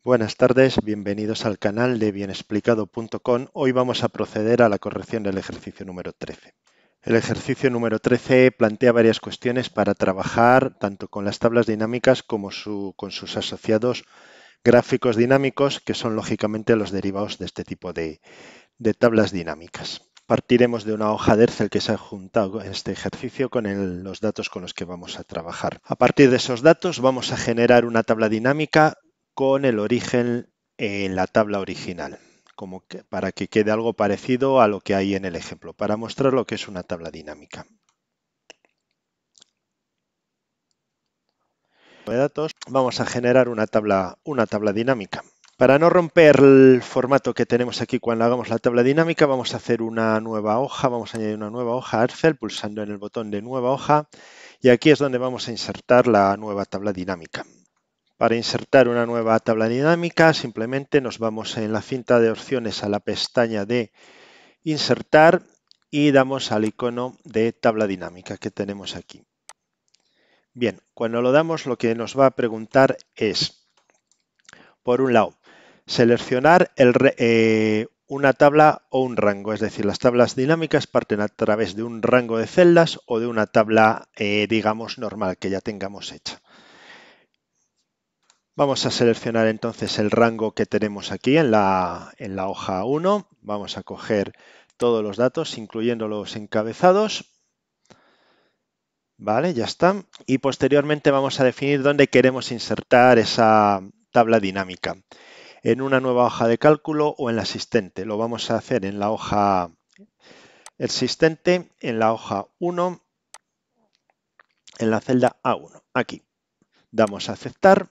Buenas tardes, bienvenidos al canal de bienexplicado.com. Hoy vamos a proceder a la corrección del ejercicio número 13. El ejercicio número 13 plantea varias cuestiones para trabajar tanto con las tablas dinámicas como con sus asociados gráficos dinámicos, que son lógicamente los derivados de este tipo de tablas dinámicas. Partiremos de una hoja de Excel que se ha juntado en este ejercicio con los datos con los que vamos a trabajar. A partir de esos datos vamos a generar una tabla dinámica con el origen en la tabla original, para que quede algo parecido a lo que hay en el ejemplo, para mostrar lo que es una tabla dinámica. De datos, vamos a generar una tabla dinámica. Para no romper el formato que tenemos aquí cuando hagamos la tabla dinámica, vamos a hacer una nueva hoja, vamos a añadir una nueva hoja a Excel pulsando en el botón de nueva hoja y aquí es donde vamos a insertar la nueva tabla dinámica. Para insertar una nueva tabla dinámica, simplemente nos vamos en la cinta de opciones a la pestaña de insertar y damos al icono de tabla dinámica que tenemos aquí. Bien, cuando lo damos, lo que nos va a preguntar es, por un lado, seleccionar una tabla o un rango, es decir, las tablas dinámicas parten a través de un rango de celdas o de una tabla, digamos, normal que ya tengamos hecha. Vamos a seleccionar entonces el rango que tenemos aquí en la hoja 1. Vamos a coger todos los datos, incluyendo los encabezados. Vale, ya está. Y posteriormente vamos a definir dónde queremos insertar esa tabla dinámica. En una nueva hoja de cálculo o en la asistente. Lo vamos a hacer en la hoja existente, en la hoja 1, en la celda A1. Aquí. Damos a aceptar.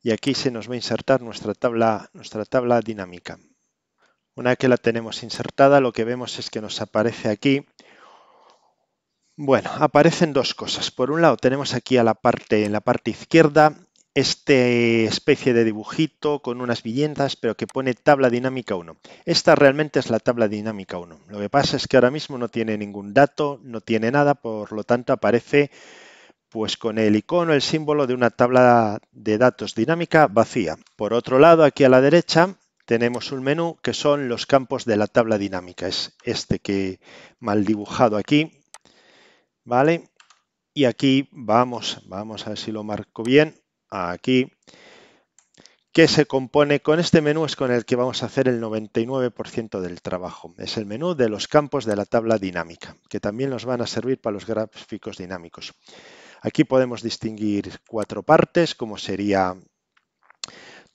Y aquí se nos va a insertar nuestra tabla dinámica. Una vez que la tenemos insertada, lo que vemos es que nos aparece aquí, bueno, aparecen dos cosas. Por un lado tenemos aquí en la parte izquierda, este especie de dibujito con unas viñetas, pero que pone tabla dinámica 1. Esta realmente es la tabla dinámica 1. Lo que pasa es que ahora mismo no tiene ningún dato, no tiene nada, por lo tanto aparece pues con el icono, el símbolo de una tabla de datos dinámica vacía. Por otro lado, aquí a la derecha tenemos un menú que son los campos de la tabla dinámica. Es este que mal dibujado aquí, ¿vale? Y aquí vamos a ver si lo marco bien. Aquí, que se compone con este menú es con el que vamos a hacer el 99% del trabajo. Es el menú de los campos de la tabla dinámica, que también nos van a servir para los gráficos dinámicos. Aquí podemos distinguir cuatro partes, como sería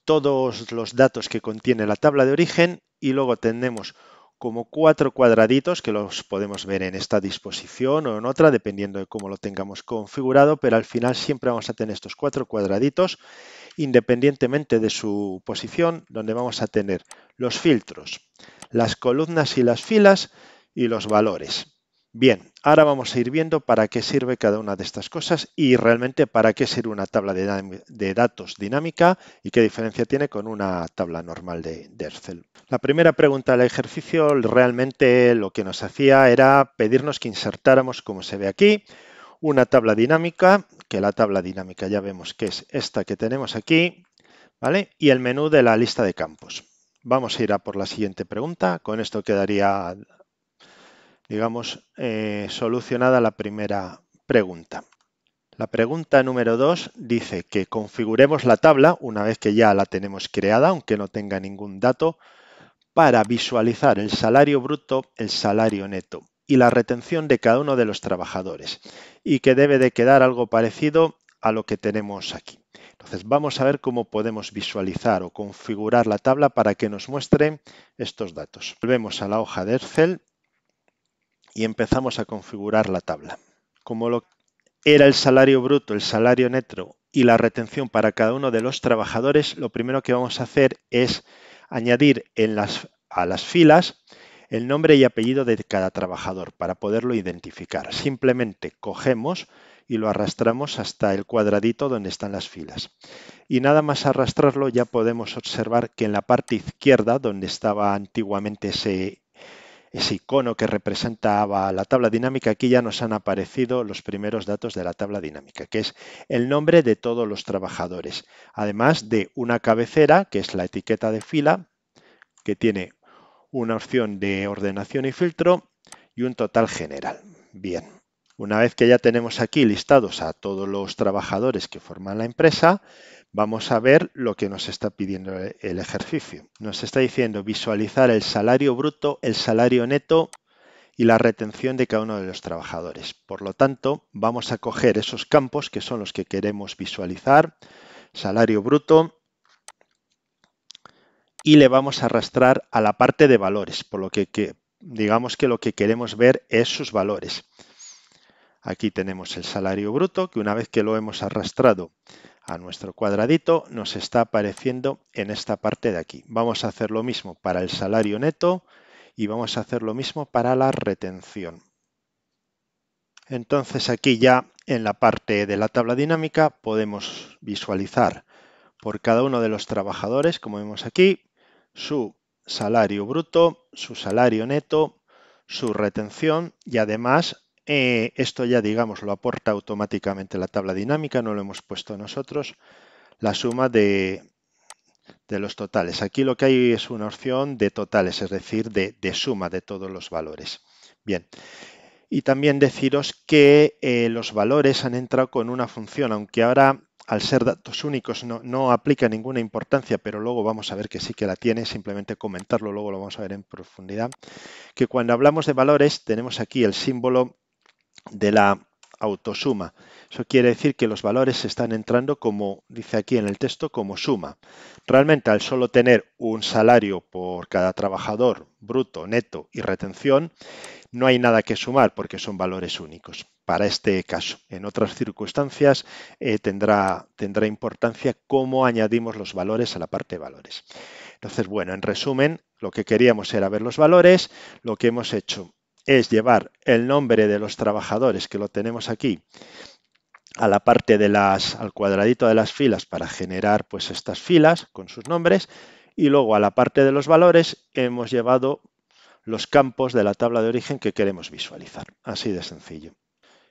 todos los datos que contiene la tabla de origen y luego tenemos como cuatro cuadraditos que los podemos ver en esta disposición o en otra, dependiendo de cómo lo tengamos configurado, pero al final siempre vamos a tener estos cuatro cuadraditos independientemente de su posición, donde vamos a tener los filtros, las columnas y las filas y los valores. Bien, ahora vamos a ir viendo para qué sirve cada una de estas cosas y realmente para qué sirve una tabla de datos dinámica y qué diferencia tiene con una tabla normal de Excel. La primera pregunta del ejercicio realmente lo que nos hacía era pedirnos que insertáramos, como se ve aquí, una tabla dinámica, que la tabla dinámica ya vemos que es esta que tenemos aquí, ¿vale? Y el menú de la lista de campos. Vamos a ir a por la siguiente pregunta. Con esto quedaría, digamos, solucionada la primera pregunta. La pregunta número 2 dice que configuremos la tabla, una vez que ya la tenemos creada, aunque no tenga ningún dato, para visualizar el salario bruto, el salario neto y la retención de cada uno de los trabajadores y que debe de quedar algo parecido a lo que tenemos aquí. Entonces vamos a ver cómo podemos visualizar o configurar la tabla para que nos muestre estos datos. Volvemos a la hoja de Excel y empezamos a configurar la tabla. Como era el salario bruto, el salario neto y la retención para cada uno de los trabajadores, lo primero que vamos a hacer es añadir a las filas el nombre y apellido de cada trabajador para poderlo identificar. Simplemente cogemos y lo arrastramos hasta el cuadradito donde están las filas. Y nada más arrastrarlo ya podemos observar que en la parte izquierda, donde estaba antiguamente ese icono que representaba la tabla dinámica, aquí ya nos han aparecido los primeros datos de la tabla dinámica, que es el nombre de todos los trabajadores, además de una cabecera, que es la etiqueta de fila, que tiene una opción de ordenación y filtro y un total general. Bien, una vez que ya tenemos aquí listados a todos los trabajadores que forman la empresa, vamos a ver lo que nos está pidiendo el ejercicio. Nos está diciendo visualizar el salario bruto, el salario neto y la retención de cada uno de los trabajadores. Por lo tanto, vamos a coger esos campos que son los que queremos visualizar, salario bruto, y le vamos a arrastrar a la parte de valores, por lo que digamos que lo que queremos ver es sus valores. Aquí tenemos el salario bruto, que una vez que lo hemos arrastrado a nuestro cuadradito, nos está apareciendo en esta parte de aquí. Vamos a hacer lo mismo para el salario neto y vamos a hacer lo mismo para la retención. Entonces aquí ya en la parte de la tabla dinámica podemos visualizar por cada uno de los trabajadores, como vemos aquí, su salario bruto, su salario neto, su retención y además esto ya digamos lo aporta automáticamente la tabla dinámica, no lo hemos puesto nosotros, la suma de los totales. Aquí lo que hay es una opción de totales, es decir, de suma de todos los valores. Bien. Y también deciros que los valores han entrado con una función, aunque ahora al ser datos únicos no aplica ninguna importancia, pero luego vamos a ver que sí que la tiene, simplemente comentarlo, luego lo vamos a ver en profundidad, que cuando hablamos de valores tenemos aquí el símbolo de la autosuma. Eso quiere decir que los valores están entrando como, dice aquí en el texto, como suma. Realmente al solo tener un salario por cada trabajador, bruto, neto y retención, no hay nada que sumar porque son valores únicos para este caso. En otras circunstancias tendrá importancia cómo añadimos los valores a la parte de valores. Entonces, bueno, en resumen, lo que queríamos era ver los valores. Lo que hemos hecho es llevar el nombre de los trabajadores, que lo tenemos aquí, a la parte al cuadradito de las filas para generar pues estas filas con sus nombres, y luego a la parte de los valores hemos llevado los campos de la tabla de origen que queremos visualizar. Así de sencillo.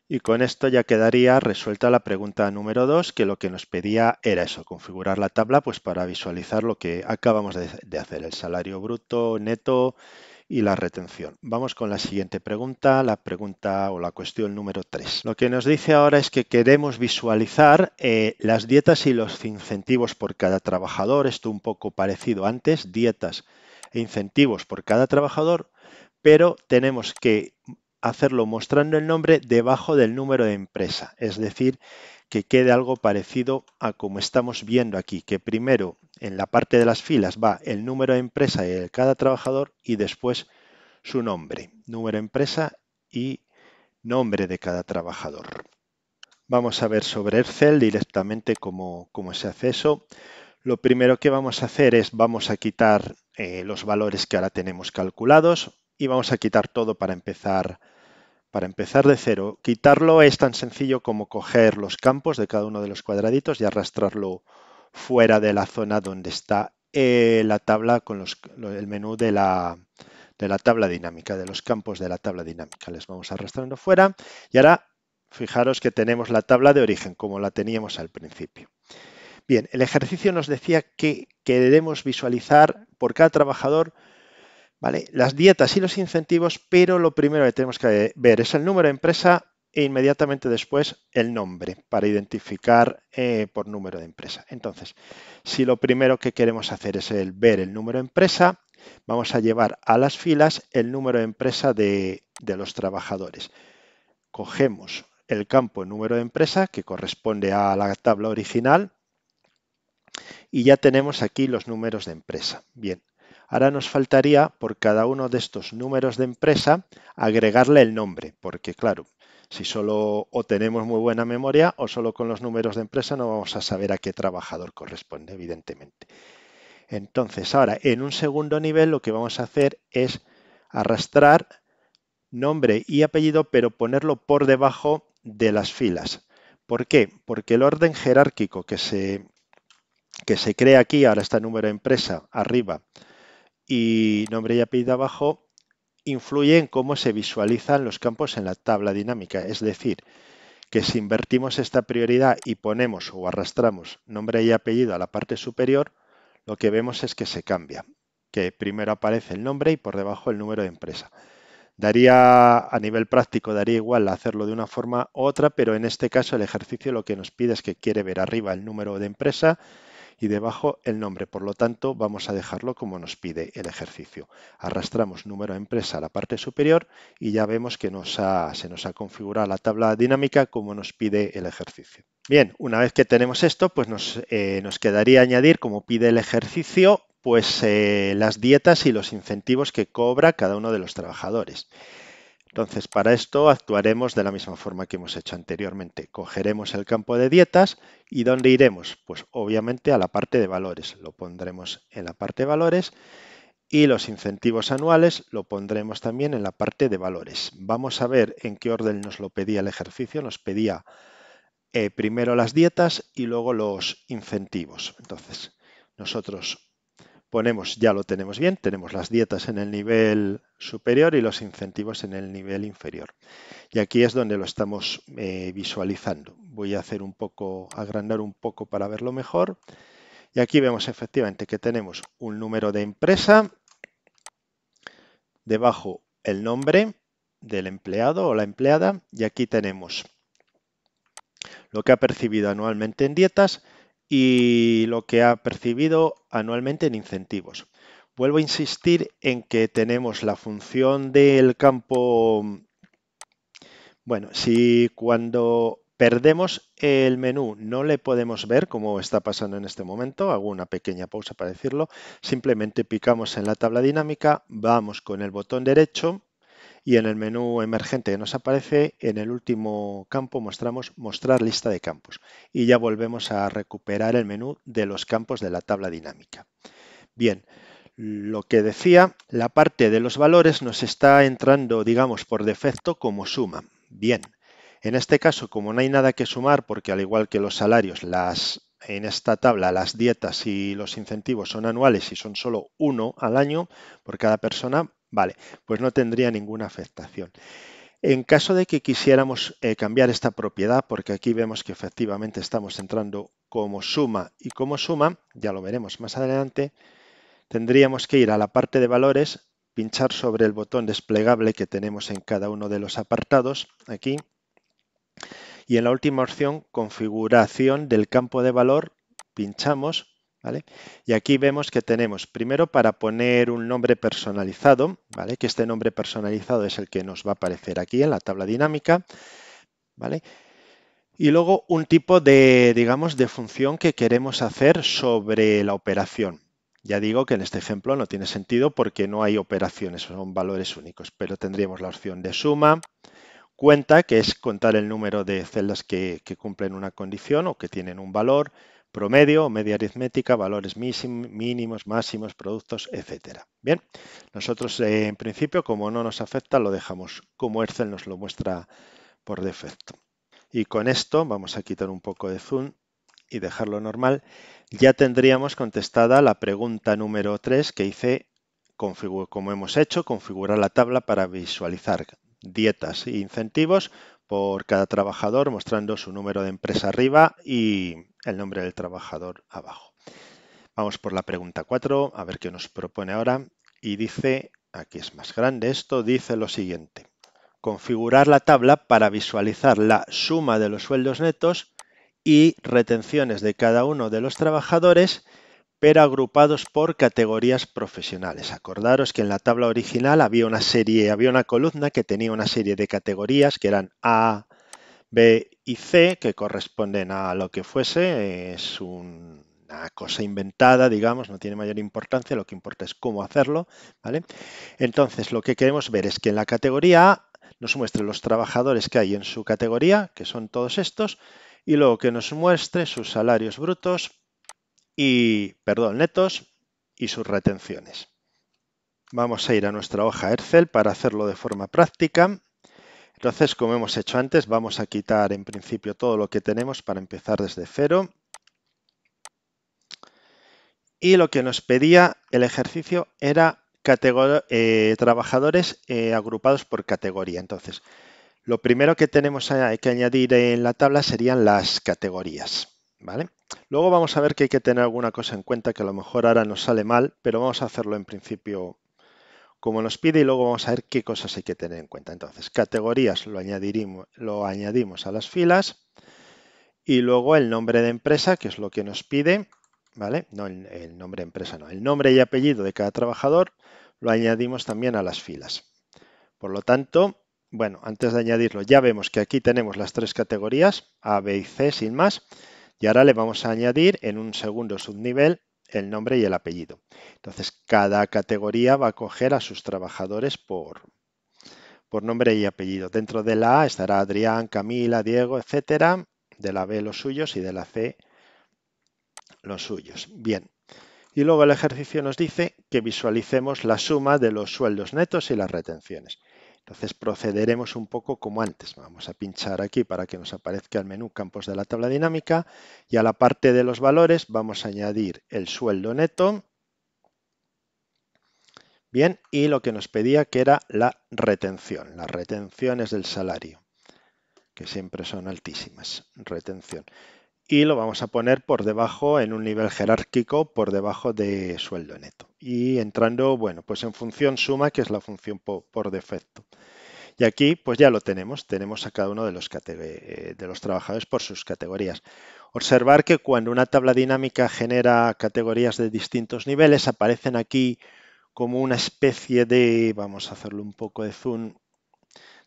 Y con esto ya quedaría resuelta la pregunta número 2, que lo que nos pedía era eso, configurar la tabla pues para visualizar lo que acabamos de hacer, el salario bruto, neto y la retención. Vamos con la siguiente pregunta, la pregunta o la cuestión número 3. Lo que nos dice ahora es que queremos visualizar las dietas y los incentivos por cada trabajador. Esto un poco parecido antes, dietas e incentivos por cada trabajador, pero tenemos que hacerlo mostrando el nombre debajo del número de empresa, es decir, que quede algo parecido a como estamos viendo aquí, que primero en la parte de las filas va el número de empresa de cada trabajador y después su nombre, número de empresa y nombre de cada trabajador. Vamos a ver sobre Excel directamente cómo se hace eso. Lo primero que vamos a hacer es vamos a quitar los valores que ahora tenemos calculados y vamos a quitar todo para empezar de cero. Quitarlo es tan sencillo como coger los campos de cada uno de los cuadraditos y arrastrarlo fuera de la zona donde está la tabla con el menú de la tabla dinámica, de los campos de la tabla dinámica. Les vamos arrastrando fuera y ahora fijaros que tenemos la tabla de origen como la teníamos al principio. Bien, el ejercicio nos decía que queremos visualizar por cada trabajador, ¿vale?, las dietas y los incentivos, pero lo primero que tenemos que ver es el número de empresa e inmediatamente después el nombre para identificar por número de empresa. Entonces, si lo primero que queremos hacer es ver el número de empresa, vamos a llevar a las filas el número de empresa de los trabajadores. Cogemos el campo número de empresa que corresponde a la tabla original y ya tenemos aquí los números de empresa. Bien, ahora nos faltaría por cada uno de estos números de empresa agregarle el nombre, porque claro, si solo o tenemos muy buena memoria o solo con los números de empresa no vamos a saber a qué trabajador corresponde, evidentemente. Entonces, ahora en un segundo nivel lo que vamos a hacer es arrastrar nombre y apellido, pero ponerlo por debajo de las filas. ¿Por qué? Porque el orden jerárquico que se crea aquí, ahora está número de empresa arriba y nombre y apellido abajo, influye en cómo se visualizan los campos en la tabla dinámica. Es decir, que si invertimos esta prioridad y ponemos o arrastramos nombre y apellido a la parte superior, lo que vemos es que se cambia, que primero aparece el nombre y por debajo el número de empresa. Daría, a nivel práctico, daría igual hacerlo de una forma u otra, pero en este caso el ejercicio lo que nos pide es que quiere ver arriba el número de empresa y debajo el nombre. Por lo tanto, vamos a dejarlo como nos pide el ejercicio. Arrastramos número de empresa a la parte superior y ya vemos que se nos ha configurado la tabla dinámica como nos pide el ejercicio. Bien, una vez que tenemos esto, pues nos quedaría añadir, como pide el ejercicio, pues las dietas y los incentivos que cobra cada uno de los trabajadores. Entonces, para esto actuaremos de la misma forma que hemos hecho anteriormente. Cogeremos el campo de dietas y ¿dónde iremos? Pues obviamente a la parte de valores. Lo pondremos en la parte de valores y los incentivos anuales lo pondremos también en la parte de valores. Vamos a ver en qué orden nos lo pedía el ejercicio. Nos pedía primero las dietas y luego los incentivos. Entonces, nosotros ponemos, ya lo tenemos bien, tenemos las dietas en el nivel superior y los incentivos en el nivel inferior. Y aquí es donde lo estamos visualizando. Voy a hacer un poco, agrandar un poco para verlo mejor. Y aquí vemos efectivamente que tenemos un número de empresa, debajo el nombre del empleado o la empleada, y aquí tenemos lo que ha percibido anualmente en dietas y lo que ha percibido anualmente en incentivos. Vuelvo a insistir en que tenemos la función del campo. Bueno, si cuando perdemos el menú no le podemos ver, como está pasando en este momento, hago una pequeña pausa para decirlo, simplemente picamos en la tabla dinámica, vamos con el botón derecho y en el menú emergente que nos aparece, en el último campo mostramos mostrar lista de campos y ya volvemos a recuperar el menú de los campos de la tabla dinámica. Bien, lo que decía, la parte de los valores nos está entrando, digamos, por defecto como suma. Bien, en este caso, como no hay nada que sumar, porque al igual que los salarios, en esta tabla las dietas y los incentivos son anuales y son solo uno al año por cada persona, vale, pues no tendría ninguna afectación. En caso de que quisiéramos cambiar esta propiedad, porque aquí vemos que efectivamente estamos entrando como suma y como suma, ya lo veremos más adelante, tendríamos que ir a la parte de valores, pinchar sobre el botón desplegable que tenemos en cada uno de los apartados, aquí, y en la última opción, configuración del campo de valor, pinchamos, ¿vale? Y aquí vemos que tenemos primero para poner un nombre personalizado, ¿vale? Que este nombre personalizado es el que nos va a aparecer aquí en la tabla dinámica, ¿vale? Y luego un tipo de, digamos, de función que queremos hacer sobre la operación. Ya digo que en este ejemplo no tiene sentido porque no hay operaciones, son valores únicos, pero tendríamos la opción de suma, cuenta, que es contar el número de celdas que cumplen una condición o que tienen un valor, promedio o media aritmética, valores mínimos, máximos, productos, etcétera. Bien, nosotros en principio, como no nos afecta, lo dejamos como Excel nos lo muestra por defecto. Y con esto vamos a quitar un poco de zoom y dejarlo normal. Ya tendríamos contestada la pregunta número 3 que hice, como hemos hecho, configurar la tabla para visualizar dietas e incentivos por cada trabajador, mostrando su número de empresa arriba y el nombre del trabajador abajo. Vamos por la pregunta 4, a ver qué nos propone ahora. Y dice, aquí es más grande esto, dice lo siguiente. Configurar la tabla para visualizar la suma de los sueldos netos y retenciones de cada uno de los trabajadores, pero agrupados por categorías profesionales. Acordaros que en la tabla original había una columna que tenía una serie de categorías que eran A, B y C, que corresponden a lo que fuese. Es una cosa inventada, digamos, no tiene mayor importancia, lo que importa es cómo hacerlo, ¿vale? Entonces, lo que queremos ver es que en la categoría A nos muestre los trabajadores que hay en su categoría, que son todos estos, y luego que nos muestre sus salarios brutos netos y sus retenciones. Vamos a ir a nuestra hoja Excel para hacerlo de forma práctica. Entonces, como hemos hecho antes, vamos a quitar en principio todo lo que tenemos para empezar desde cero. Y lo que nos pedía el ejercicio era trabajadores agrupados por categoría. Entonces, lo primero que tenemos que añadir en la tabla serían las categorías, ¿vale? Luego vamos a ver que hay que tener alguna cosa en cuenta que a lo mejor ahora nos sale mal, pero vamos a hacerlo en principio como nos pide y luego vamos a ver qué cosas hay que tener en cuenta. Entonces, categorías lo añadimos a las filas y luego el nombre de empresa, que es lo que nos pide, ¿vale? No el nombre de empresa, no. El nombre y apellido de cada trabajador lo añadimos también a las filas. Por lo tanto, bueno, antes de añadirlo, ya vemos que aquí tenemos las tres categorías, A, B y C, sin más. Y ahora le vamos a añadir en un segundo subnivel el nombre y el apellido. Entonces, cada categoría va a coger a sus trabajadores por nombre y apellido. Dentro de la A estará Adrián, Camila, Diego, etcétera. De la B los suyos y de la C los suyos. Bien. Y luego el ejercicio nos dice que visualicemos la suma de los sueldos netos y las retenciones. Entonces procederemos un poco como antes. Vamos a pinchar aquí para que nos aparezca el menú campos de la tabla dinámica y a la parte de los valores vamos a añadir el sueldo neto. Bien, y lo que nos pedía que era la retención. Las retenciones del salario, que siempre son altísimas. Retención. Y lo vamos a poner por debajo, en un nivel jerárquico, por debajo de sueldo neto. Y entrando, bueno, pues en función suma, que es la función por defecto. Y aquí, pues ya lo tenemos. Tenemos a cada uno de los trabajadores por sus categorías. Observar que cuando una tabla dinámica genera categorías de distintos niveles, aparecen aquí como una especie de, vamos a hacerlo un poco de zoom,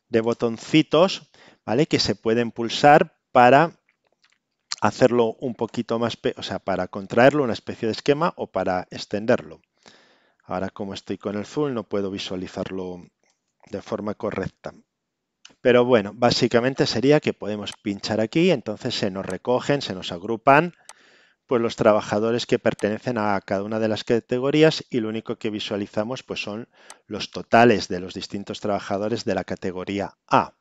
de botoncitos, ¿vale? Que se pueden pulsar para hacerlo un poquito más, o sea, para contraerlo, una especie de esquema o para extenderlo. Ahora, como estoy con el zoom, no puedo visualizarlo de forma correcta. Pero bueno, básicamente sería que podemos pinchar aquí, entonces se nos recogen, se nos agrupan pues los trabajadores que pertenecen a cada una de las categorías y lo único que visualizamos pues son los totales de los distintos trabajadores de la categoría A,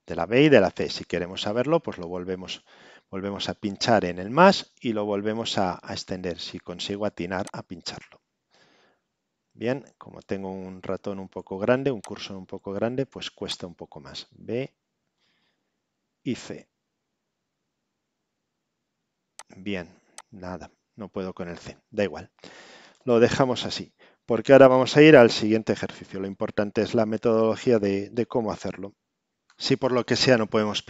de la B y de la C. Si queremos saberlo, pues lo volvemos a pinchar en el más y lo volvemos a extender, si consigo atinar a pincharlo. Bien, como tengo un ratón un poco grande, un cursor un poco grande, pues cuesta un poco más. B y C. Bien, nada, no puedo con el C, da igual. Lo dejamos así, porque ahora vamos a ir al siguiente ejercicio. Lo importante es la metodología de cómo hacerlo. Si por lo que sea no podemos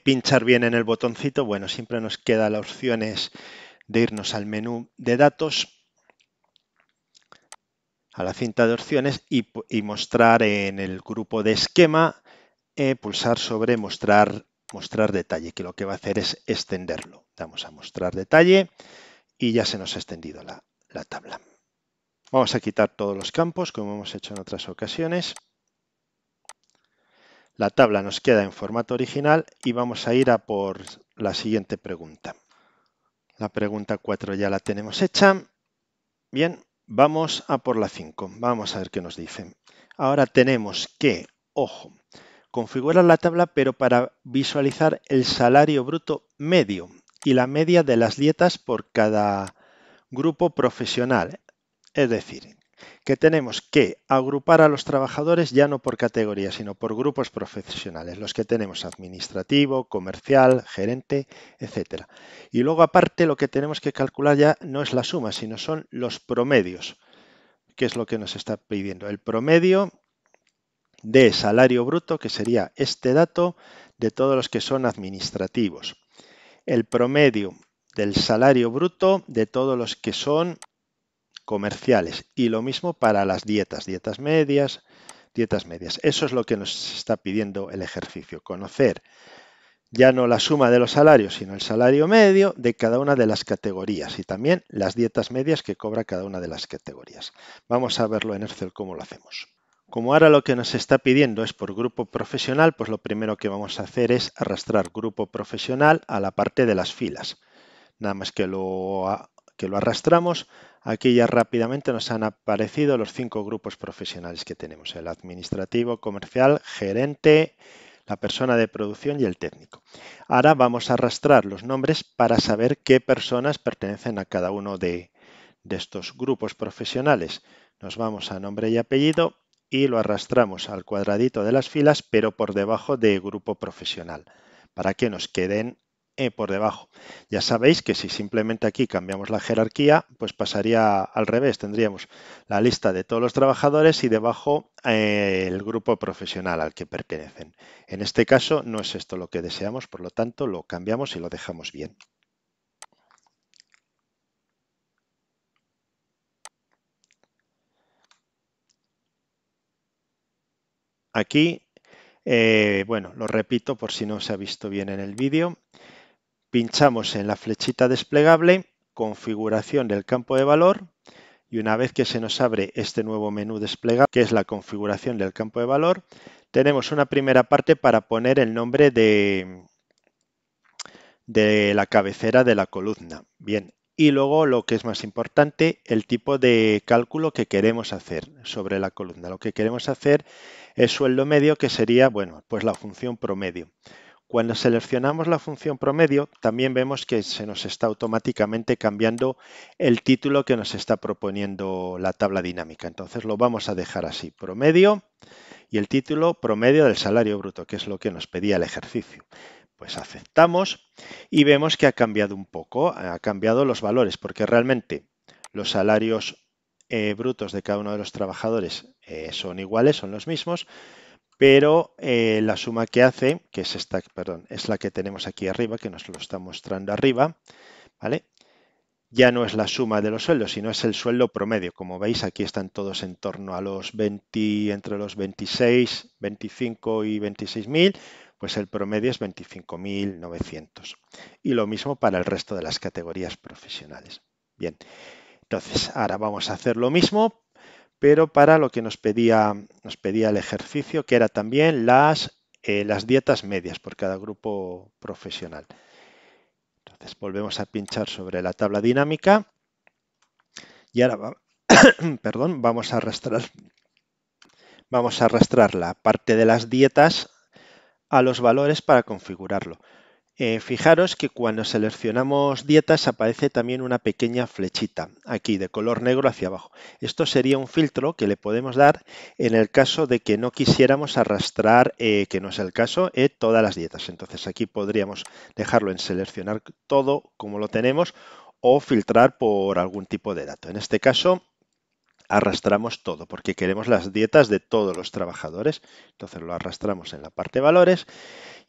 pinchar bien en el botoncito, bueno, siempre nos queda la opción de irnos al menú de datos, a la cinta de opciones y mostrar en el grupo de esquema, pulsar sobre mostrar detalle, que lo que va a hacer es extenderlo. Damos a mostrar detalle y ya se nos ha extendido la tabla. Vamos a quitar todos los campos, como hemos hecho en otras ocasiones. La tabla nos queda en formato original y vamos a ir a por la siguiente pregunta. La pregunta 4 ya la tenemos hecha. Bien, vamos a por la 5. Vamos a ver qué nos dice. Ahora tenemos que, ojo, configurar la tabla pero para visualizar el salario bruto medio y la media de las dietas por cada grupo profesional. Es decir, que tenemos que agrupar a los trabajadores ya no por categoría, sino por grupos profesionales, los que tenemos administrativo, comercial, gerente, etcétera. Y luego aparte lo que tenemos que calcular ya no es la suma, sino son los promedios, que es lo que nos está pidiendo. El promedio de salario bruto, que sería este dato de todos los que son administrativos. El promedio del salario bruto de todos los que son comerciales y lo mismo para las dietas medias. Eso es lo que nos está pidiendo el ejercicio, conocer ya no la suma de los salarios, sino el salario medio de cada una de las categorías y también las dietas medias que cobra cada una de las categorías. Vamos a verlo en Excel cómo lo hacemos. Como ahora lo que nos está pidiendo es por grupo profesional, pues lo primero que vamos a hacer es arrastrar grupo profesional a la parte de las filas. Nada más que lo arrastramos, aquí ya rápidamente nos han aparecido los 5 grupos profesionales que tenemos: el administrativo, comercial, gerente, la persona de producción y el técnico. Ahora vamos a arrastrar los nombres para saber qué personas pertenecen a cada uno de de estos grupos profesionales, nos vamos a nombre y apellido y lo arrastramos al cuadradito de las filas, pero por debajo de grupo profesional, para que nos queden por debajo. Ya sabéis que si simplemente aquí cambiamos la jerarquía, pues pasaría al revés. Tendríamos la lista de todos los trabajadores y debajo el grupo profesional al que pertenecen. En este caso no es esto lo que deseamos, por lo tanto lo cambiamos y lo dejamos bien. Aquí, bueno, lo repito por si no se ha visto bien en el vídeo. Pinchamos en la flechita desplegable, configuración del campo de valor, y una vez que se nos abre este nuevo menú desplegable, que es la configuración del campo de valor, tenemos una primera parte para poner el nombre de la cabecera de la columna. Bien, y luego lo que es más importante, el tipo de cálculo que queremos hacer sobre la columna. Lo que queremos hacer es sueldo medio, que sería, bueno, pues la función promedio. Cuando seleccionamos la función promedio, también vemos que se nos está automáticamente cambiando el título que nos está proponiendo la tabla dinámica. Entonces lo vamos a dejar así, promedio, y el título promedio del salario bruto, que es lo que nos pedía el ejercicio. Pues aceptamos y vemos que ha cambiado un poco, ha cambiado los valores, porque realmente los salarios brutos de cada uno de los trabajadores son iguales, son los mismos, pero la suma que hace, que es esta, perdón, es la que tenemos aquí arriba, que nos lo está mostrando arriba, ¿vale? Ya no es la suma de los sueldos, sino es el sueldo promedio. Como veis, aquí están todos en torno a los 20, entre los 26, 25 y 26.000, pues el promedio es 25.900. Y lo mismo para el resto de las categorías profesionales. Bien, entonces ahora vamos a hacer lo mismo, pero para lo que nos pedía el ejercicio, que era también las dietas medias por cada grupo profesional. Entonces volvemos a pinchar sobre la tabla dinámica y ahora perdón, vamos a arrastrar la parte de las dietas a los valores para configurarlo. Fijaros que cuando seleccionamos dietas aparece también una pequeña flechita aquí de color negro hacia abajo. Esto sería un filtro que le podemos dar en el caso de que no quisiéramos arrastrar, que no es el caso, todas las dietas. Entonces aquí podríamos dejarlo en seleccionar todo como lo tenemos o filtrar por algún tipo de dato. En este caso arrastramos todo porque queremos las dietas de todos los trabajadores. Entonces lo arrastramos en la parte valores.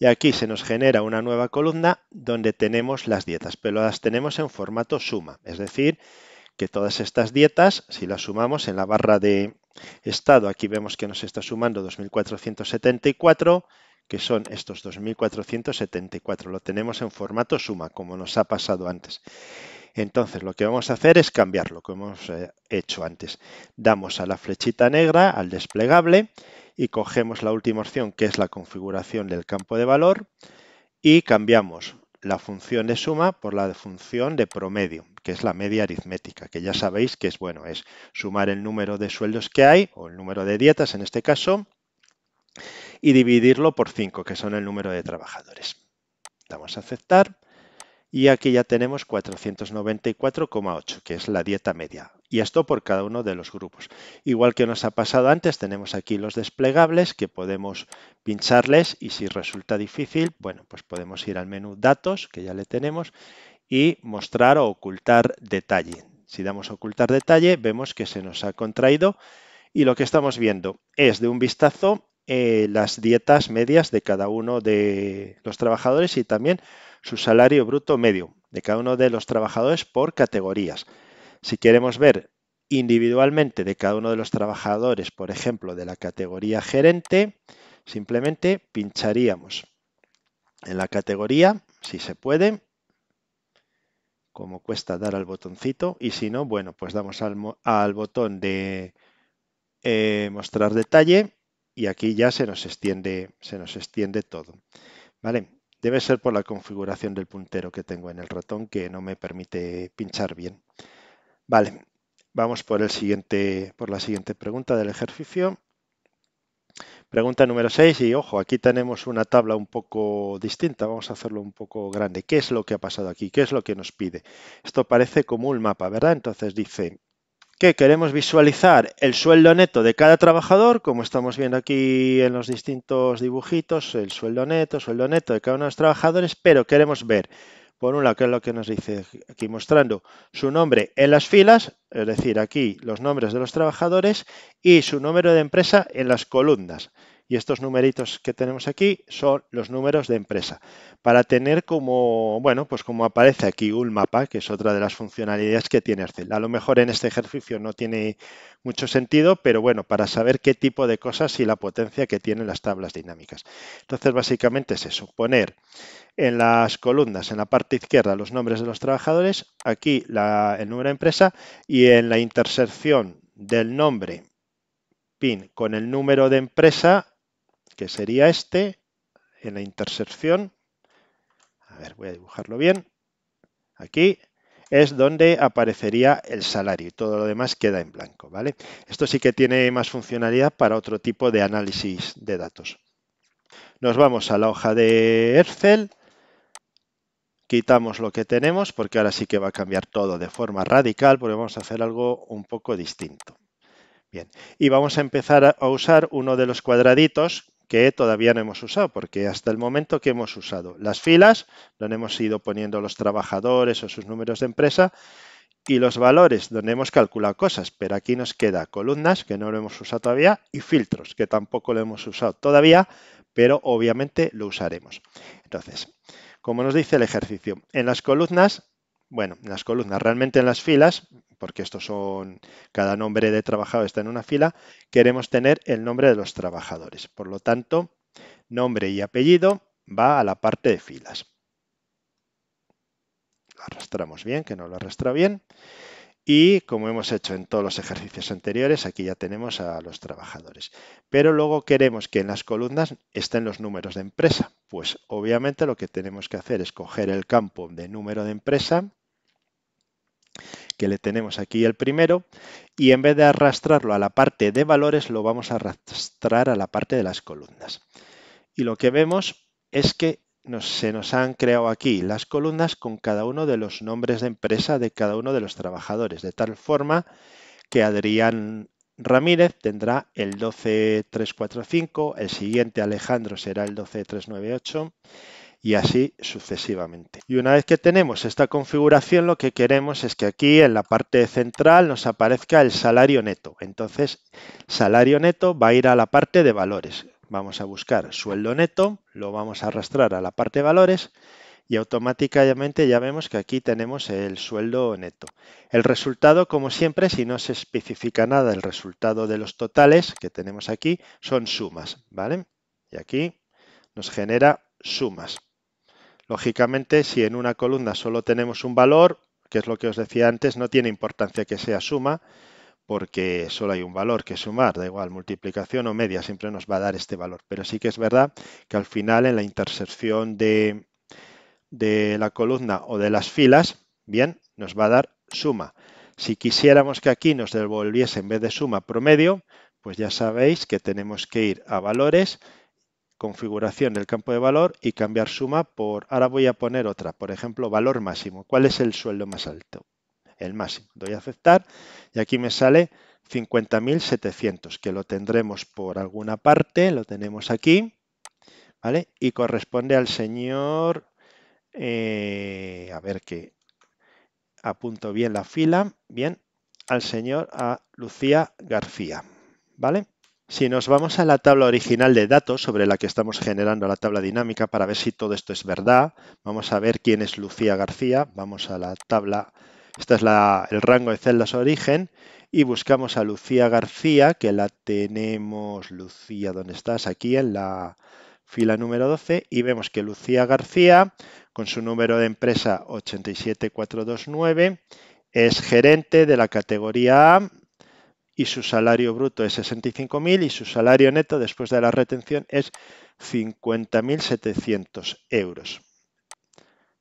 Y aquí se nos genera una nueva columna donde tenemos las dietas, pero las tenemos en formato suma. Es decir, que todas estas dietas, si las sumamos en la barra de estado, aquí vemos que nos está sumando 2.474, que son estos 2.474. Lo tenemos en formato suma, como nos ha pasado antes. Entonces lo que vamos a hacer es cambiarlo, como hemos hecho antes. Damos a la flechita negra, al desplegable, y cogemos la última opción, que es la configuración del campo de valor, y cambiamos la función de suma por la función de promedio, que es la media aritmética, que ya sabéis que es bueno, es sumar el número de sueldos que hay, o el número de dietas en este caso, y dividirlo por 5, que son el número de trabajadores. Damos a aceptar. Y aquí ya tenemos 494,8, que es la dieta media. Y esto por cada uno de los grupos. Igual que nos ha pasado antes, tenemos aquí los desplegables que podemos pincharles y si resulta difícil, bueno, pues podemos ir al menú Datos, que ya le tenemos, y mostrar o ocultar detalle. Si damos a ocultar detalle, vemos que se nos ha contraído y lo que estamos viendo es de un vistazo las dietas medias de cada uno de los trabajadores y también su salario bruto medio de cada uno de los trabajadores por categorías. Si queremos ver individualmente de cada uno de los trabajadores, por ejemplo, de la categoría gerente, simplemente pincharíamos en la categoría, si se puede, como cuesta dar al botoncito, y si no, bueno, pues damos al botón de mostrar detalle y aquí ya se nos extiende todo. ¿Vale? Debe ser por la configuración del puntero que tengo en el ratón que no me permite pinchar bien. Vale, vamos por la siguiente pregunta del ejercicio. Pregunta número 6 y ojo, aquí tenemos una tabla un poco distinta, vamos a hacerlo un poco grande. ¿Qué es lo que ha pasado aquí? ¿Qué es lo que nos pide? Esto parece como un mapa, ¿verdad? Entonces dice que queremos visualizar el sueldo neto de cada trabajador, como estamos viendo aquí en los distintos dibujitos, el sueldo neto de cada uno de los trabajadores, pero queremos ver, por un lado, qué es lo que nos dice aquí mostrando su nombre en las filas, es decir, aquí los nombres de los trabajadores y su número de empresa en las columnas. Y estos numeritos que tenemos aquí son los números de empresa. Para tener como, bueno, pues como aparece aquí un mapa, que es otra de las funcionalidades que tiene Excel. A lo mejor en este ejercicio no tiene mucho sentido, pero bueno, para saber qué tipo de cosas y la potencia que tienen las tablas dinámicas. Entonces, básicamente es eso, poner en las columnas, en la parte izquierda, los nombres de los trabajadores, aquí el número de empresa y en la intersección del nombre PIN con el número de empresa, que sería este, en la intersección, a ver, voy a dibujarlo bien, aquí es donde aparecería el salario y todo lo demás queda en blanco, ¿vale? Esto sí que tiene más funcionalidad para otro tipo de análisis de datos. Nos vamos a la hoja de Excel, quitamos lo que tenemos porque ahora sí que va a cambiar todo de forma radical porque vamos a hacer algo un poco distinto. Bien, y vamos a empezar a usar uno de los cuadraditos que todavía no hemos usado, porque hasta el momento que hemos usado las filas, donde hemos ido poniendo los trabajadores o sus números de empresa, y los valores, donde hemos calculado cosas, pero aquí nos queda columnas, que no lo hemos usado todavía, y filtros, que tampoco lo hemos usado todavía, pero obviamente lo usaremos. Entonces, como nos dice el ejercicio, en las columnas, bueno, en las columnas, realmente en las filas, porque estos son, cada nombre de trabajador está en una fila, queremos tener el nombre de los trabajadores. Por lo tanto, nombre y apellido va a la parte de filas. Lo arrastramos bien, que no lo arrastra bien. Y como hemos hecho en todos los ejercicios anteriores, aquí ya tenemos a los trabajadores. Pero luego queremos que en las columnas estén los números de empresa. Pues obviamente lo que tenemos que hacer es coger el campo de número de empresa, que le tenemos aquí el primero, y en vez de arrastrarlo a la parte de valores, lo vamos a arrastrar a la parte de las columnas. Y lo que vemos es que se nos han creado aquí las columnas con cada uno de los nombres de empresa de cada uno de los trabajadores, de tal forma que Adrián Ramírez tendrá el 12345, el siguiente Alejandro será el 12398 y así sucesivamente. Y una vez que tenemos esta configuración, lo que queremos es que aquí en la parte central nos aparezca el salario neto. Entonces, salario neto va a ir a la parte de valores. Vamos a buscar sueldo neto, lo vamos a arrastrar a la parte de valores y automáticamente ya vemos que aquí tenemos el sueldo neto. El resultado, como siempre, si no se especifica nada, el resultado de los totales que tenemos aquí son sumas, ¿vale? Y aquí nos genera sumas. Lógicamente, si en una columna solo tenemos un valor, que es lo que os decía antes, no tiene importancia que sea suma, porque solo hay un valor que sumar, da igual, multiplicación o media, siempre nos va a dar este valor. Pero sí que es verdad que al final en la intersección de la columna o de las filas, bien, nos va a dar suma. Si quisiéramos que aquí nos devolviese en vez de suma promedio, pues ya sabéis que tenemos que ir a valores, configuración del campo de valor y cambiar suma por, ahora voy a poner otra, por ejemplo, valor máximo. ¿Cuál es el sueldo más alto? El máximo. Doy a aceptar y aquí me sale 50.700, que lo tendremos por alguna parte, lo tenemos aquí, ¿vale? Y corresponde al señor, a ver que apunto bien la fila, bien, al señor a Lucía García, ¿vale? Si nos vamos a la tabla original de datos sobre la que estamos generando la tabla dinámica para ver si todo esto es verdad, vamos a ver quién es Lucía García. Vamos a la tabla, este es el rango de celdas origen y buscamos a Lucía García, que la tenemos, Lucía, ¿dónde estás? Aquí en la fila número 12 y vemos que Lucía García, con su número de empresa 87429, es gerente de la categoría A y su salario bruto es 65.000 y su salario neto después de la retención es 50.700 euros.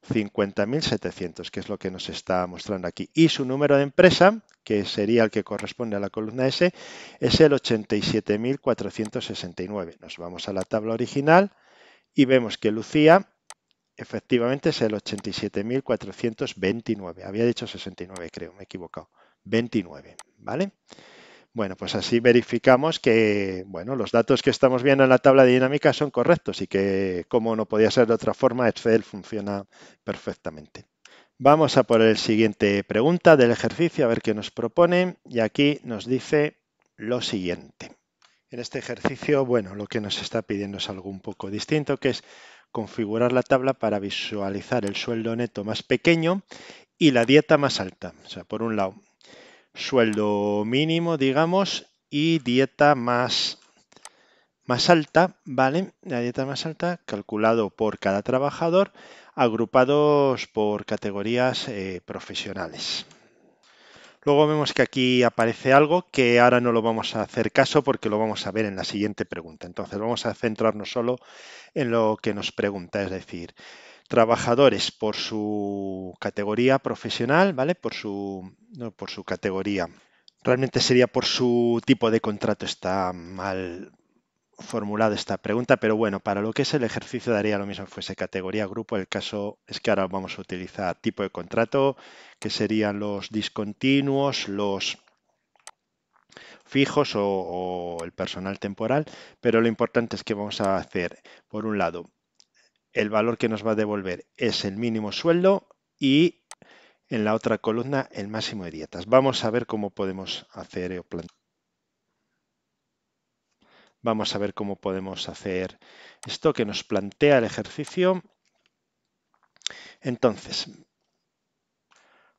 50.700, que es lo que nos está mostrando aquí. Y su número de empresa, que sería el que corresponde a la columna S, es el 87.469. Nos vamos a la tabla original y vemos que Lucía efectivamente es el 87.429. Había dicho 69, creo, me he equivocado. 29, ¿vale? Bueno, pues así verificamos que, bueno, los datos que estamos viendo en la tabla de dinámica son correctos y que, como no podía ser de otra forma, Excel funciona perfectamente. Vamos a por el siguiente pregunta del ejercicio, a ver qué nos propone. Y aquí nos dice lo siguiente. En este ejercicio, bueno, lo que nos está pidiendo es algo un poco distinto, que es configurar la tabla para visualizar el sueldo neto más pequeño y la dieta más alta. O sea, por un lado, sueldo mínimo, digamos, y dieta más alta, ¿vale? La dieta más alta calculado por cada trabajador, agrupados por categorías profesionales. Luego vemos que aquí aparece algo que ahora no lo vamos a hacer caso porque lo vamos a ver en la siguiente pregunta. Entonces vamos a centrarnos solo en lo que nos pregunta, es decir, trabajadores por su categoría profesional, ¿vale? No por su categoría. Realmente sería por su tipo de contrato, está mal formulada esta pregunta, pero bueno, para lo que es el ejercicio daría lo mismo que fuese categoría, grupo. El caso es que ahora vamos a utilizar tipo de contrato, que serían los discontinuos, los fijos o el personal temporal, pero lo importante es que vamos a hacer, por un lado, el valor que nos va a devolver es el mínimo sueldo y en la otra columna el máximo de dietas. Vamos a ver cómo podemos hacer o plantear. Vamos a ver cómo podemos hacer esto que nos plantea el ejercicio. Entonces,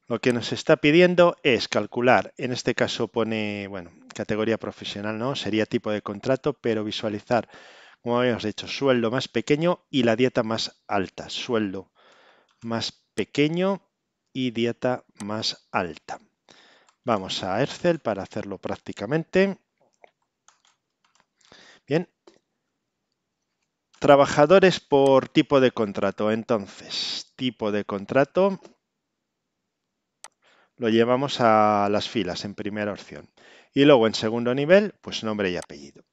lo que nos está pidiendo es calcular, en este caso pone, bueno, categoría profesional, ¿no? Sería tipo de contrato, pero visualizar, como habíamos dicho, sueldo más pequeño y la dieta más alta. Sueldo más pequeño y dieta más alta. Vamos a Excel para hacerlo prácticamente. Bien. Trabajadores por tipo de contrato. Entonces, tipo de contrato lo llevamos a las filas en primera opción. Y luego en segundo nivel, pues nombre y apellido.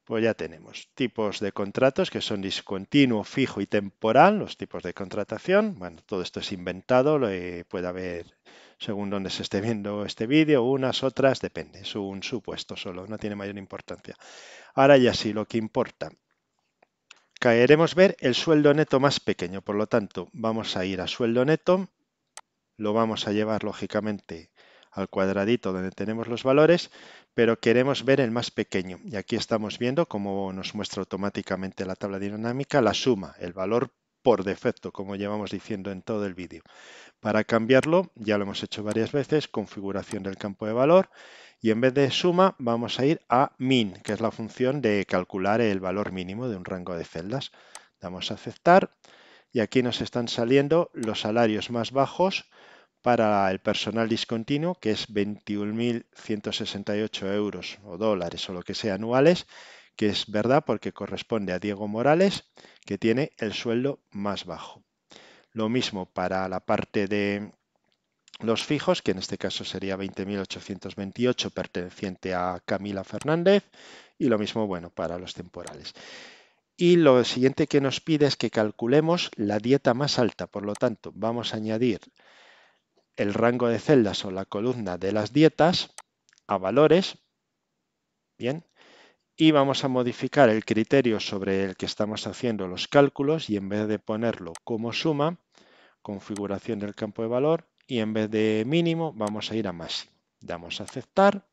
Pues ya tenemos tipos de contratos que son discontinuo, fijo y temporal, los tipos de contratación. Bueno, todo esto es inventado, puede haber, según donde se esté viendo este vídeo, unas, otras, depende, es un supuesto solo, no tiene mayor importancia. Ahora ya sí, lo que importa. Queremos ver el sueldo neto más pequeño, por lo tanto, vamos a ir a sueldo neto, lo vamos a llevar lógicamente al cuadradito donde tenemos los valores, pero queremos ver el más pequeño. Y aquí estamos viendo, como nos muestra automáticamente la tabla dinámica, la suma, el valor por defecto, como llevamos diciendo en todo el vídeo. Para cambiarlo, ya lo hemos hecho varias veces, configuración del campo de valor, y en vez de suma vamos a ir a min, que es la función de calcular el valor mínimo de un rango de celdas. Damos a aceptar y aquí nos están saliendo los salarios más bajos para el personal discontinuo, que es 21.168 euros o dólares o lo que sea anuales, que es verdad porque corresponde a Diego Morales, que tiene el sueldo más bajo. Lo mismo para la parte de los fijos, que en este caso sería 20.828 perteneciente a Camila Fernández, y lo mismo, bueno, para los temporales. Y lo siguiente que nos pide es que calculemos la dieta más alta, por lo tanto, vamos a añadir el rango de celdas o la columna de las dietas a valores, bien, y vamos a modificar el criterio sobre el que estamos haciendo los cálculos y en vez de ponerlo como suma, configuración del campo de valor, y en vez de mínimo vamos a ir a máximo. Damos a aceptar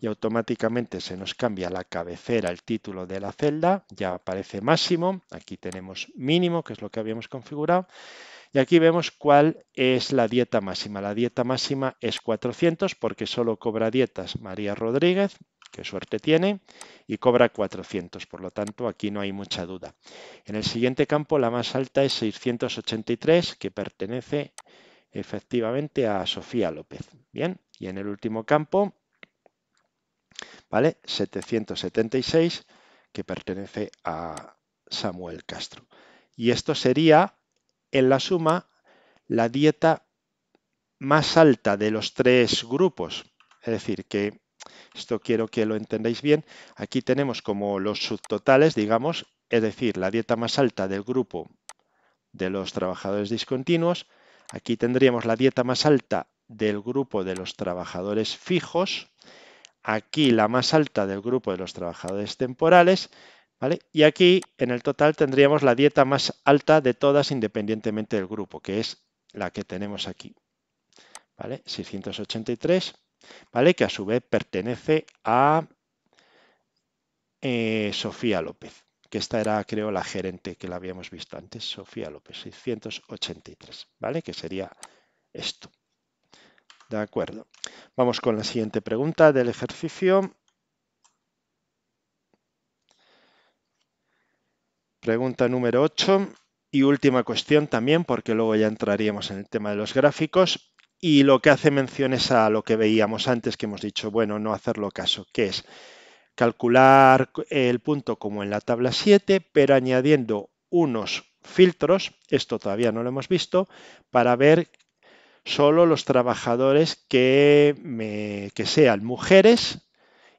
y automáticamente se nos cambia la cabecera, el título de la celda, ya aparece máximo, aquí tenemos mínimo, que es lo que habíamos configurado, y aquí vemos cuál es la dieta máxima. La dieta máxima es 400 porque solo cobra dietas María Rodríguez, qué suerte tiene, y cobra 400, por lo tanto aquí no hay mucha duda. En el siguiente campo la más alta es 683, que pertenece efectivamente a Sofía López. Bien, y en el último campo, ¿vale? 776, que pertenece a Samuel Castro. Y esto sería, en la suma, la dieta más alta de los tres grupos. Es decir, que esto quiero que lo entendáis bien. Aquí tenemos como los subtotales, digamos, es decir, la dieta más alta del grupo de los trabajadores discontinuos. Aquí tendríamos la dieta más alta del grupo de los trabajadores fijos. Aquí la más alta del grupo de los trabajadores temporales. ¿Vale? Y aquí en el total tendríamos la dieta más alta de todas independientemente del grupo, que es la que tenemos aquí. ¿Vale? 683, ¿vale? Que a su vez pertenece a Sofía López, que esta era, creo, la gerente que la habíamos visto antes, Sofía López, 683, ¿vale? Que sería esto. De acuerdo. Vamos con la siguiente pregunta del ejercicio. Pregunta número 8 y última cuestión también, porque luego ya entraríamos en el tema de los gráficos. Y lo que hace mención es a lo que veíamos antes, que hemos dicho, bueno, no hacerlo caso, que es calcular el punto como en la tabla 7, pero añadiendo unos filtros, esto todavía no lo hemos visto, para ver solo los trabajadores que sean mujeres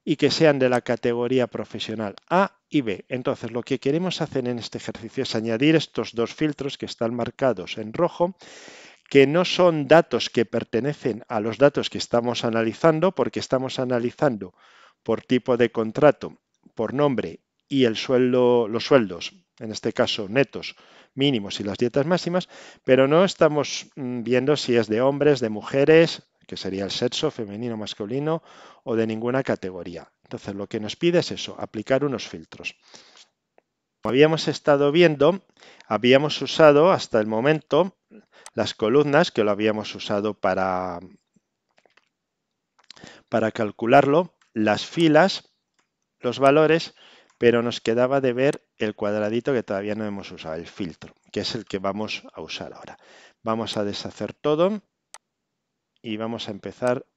y que sean de la categoría profesional A y B. Entonces, lo que queremos hacer en este ejercicio es añadir estos dos filtros que están marcados en rojo, que no son datos que pertenecen a los datos que estamos analizando, porque estamos analizando por tipo de contrato, por nombre y el sueldo, los sueldos, en este caso netos, mínimos y las dietas máximas, pero no estamos viendo si es de hombres, de mujeres, que sería el sexo, femenino, masculino, o de ninguna categoría. Entonces, lo que nos pide es eso, aplicar unos filtros. Como habíamos estado viendo, habíamos usado hasta el momento las columnas, que lo habíamos usado para calcularlo, las filas, los valores, pero nos quedaba de ver el cuadradito que todavía no hemos usado, el filtro, que es el que vamos a usar ahora. Vamos a deshacer todo y vamos a empezar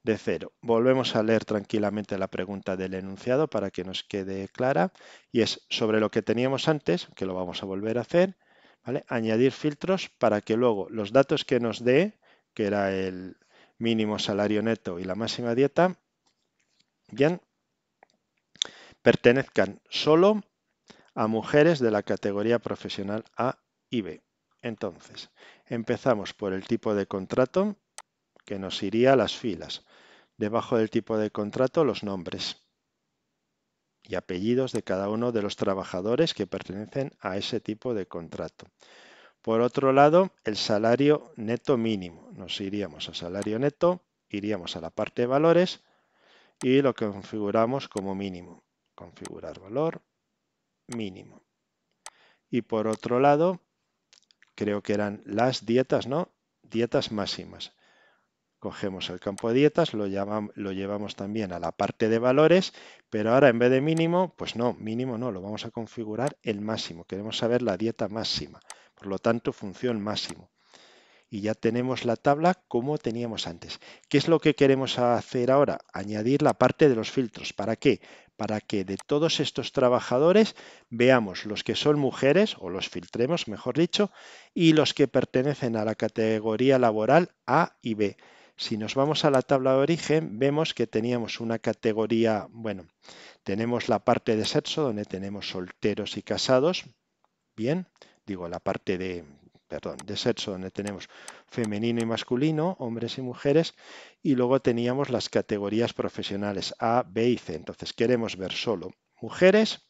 de cero. Volvemos a leer tranquilamente la pregunta del enunciado para que nos quede clara y es sobre lo que teníamos antes, que lo vamos a volver a hacer, ¿vale? Añadir filtros para que luego los datos que nos dé, que era el mínimo salario neto y la máxima dieta, bien, pertenezcan solo a mujeres de la categoría profesional A y B. Entonces, empezamos por el tipo de contrato, que nos iría a las filas. Debajo del tipo de contrato, los nombres y apellidos de cada uno de los trabajadores que pertenecen a ese tipo de contrato. Por otro lado, el salario neto mínimo. Nos iríamos a salario neto, iríamos a la parte de valores y lo configuramos como mínimo. Configurar valor mínimo. Y por otro lado, creo que eran las dietas, ¿no? Dietas máximas. Cogemos el campo de dietas, lo llevamos también a la parte de valores, pero ahora en vez de mínimo, pues no, mínimo no, lo vamos a configurar el máximo. Queremos saber la dieta máxima, por lo tanto, función máximo. Y ya tenemos la tabla como teníamos antes. ¿Qué es lo que queremos hacer ahora? Añadir la parte de los filtros. ¿Para qué? Para que de todos estos trabajadores veamos los que son mujeres, o los filtremos, mejor dicho, y los que pertenecen a la categoría laboral A y B. Si nos vamos a la tabla de origen, vemos que teníamos una categoría, bueno, tenemos la parte de sexo, donde tenemos solteros y casados, bien, digo la parte de sexo, donde tenemos femenino y masculino, hombres y mujeres, y luego teníamos las categorías profesionales A, B y C. Entonces queremos ver solo mujeres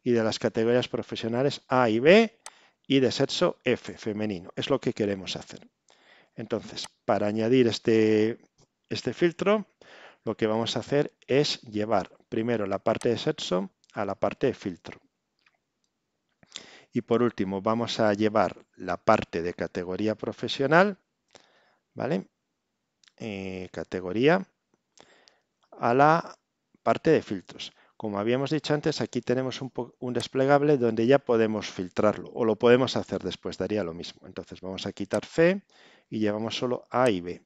y de las categorías profesionales A y B y de sexo F, femenino. Es lo que queremos hacer. Entonces, para añadir este filtro, lo que vamos a hacer es llevar primero la parte de sexo a la parte de filtro. Y por último, vamos a llevar la parte de categoría profesional, ¿vale? Categoría a la parte de filtros. Como habíamos dicho antes, aquí tenemos un desplegable donde ya podemos filtrarlo o lo podemos hacer después, daría lo mismo. Entonces vamos a quitar C y llevamos solo A y B.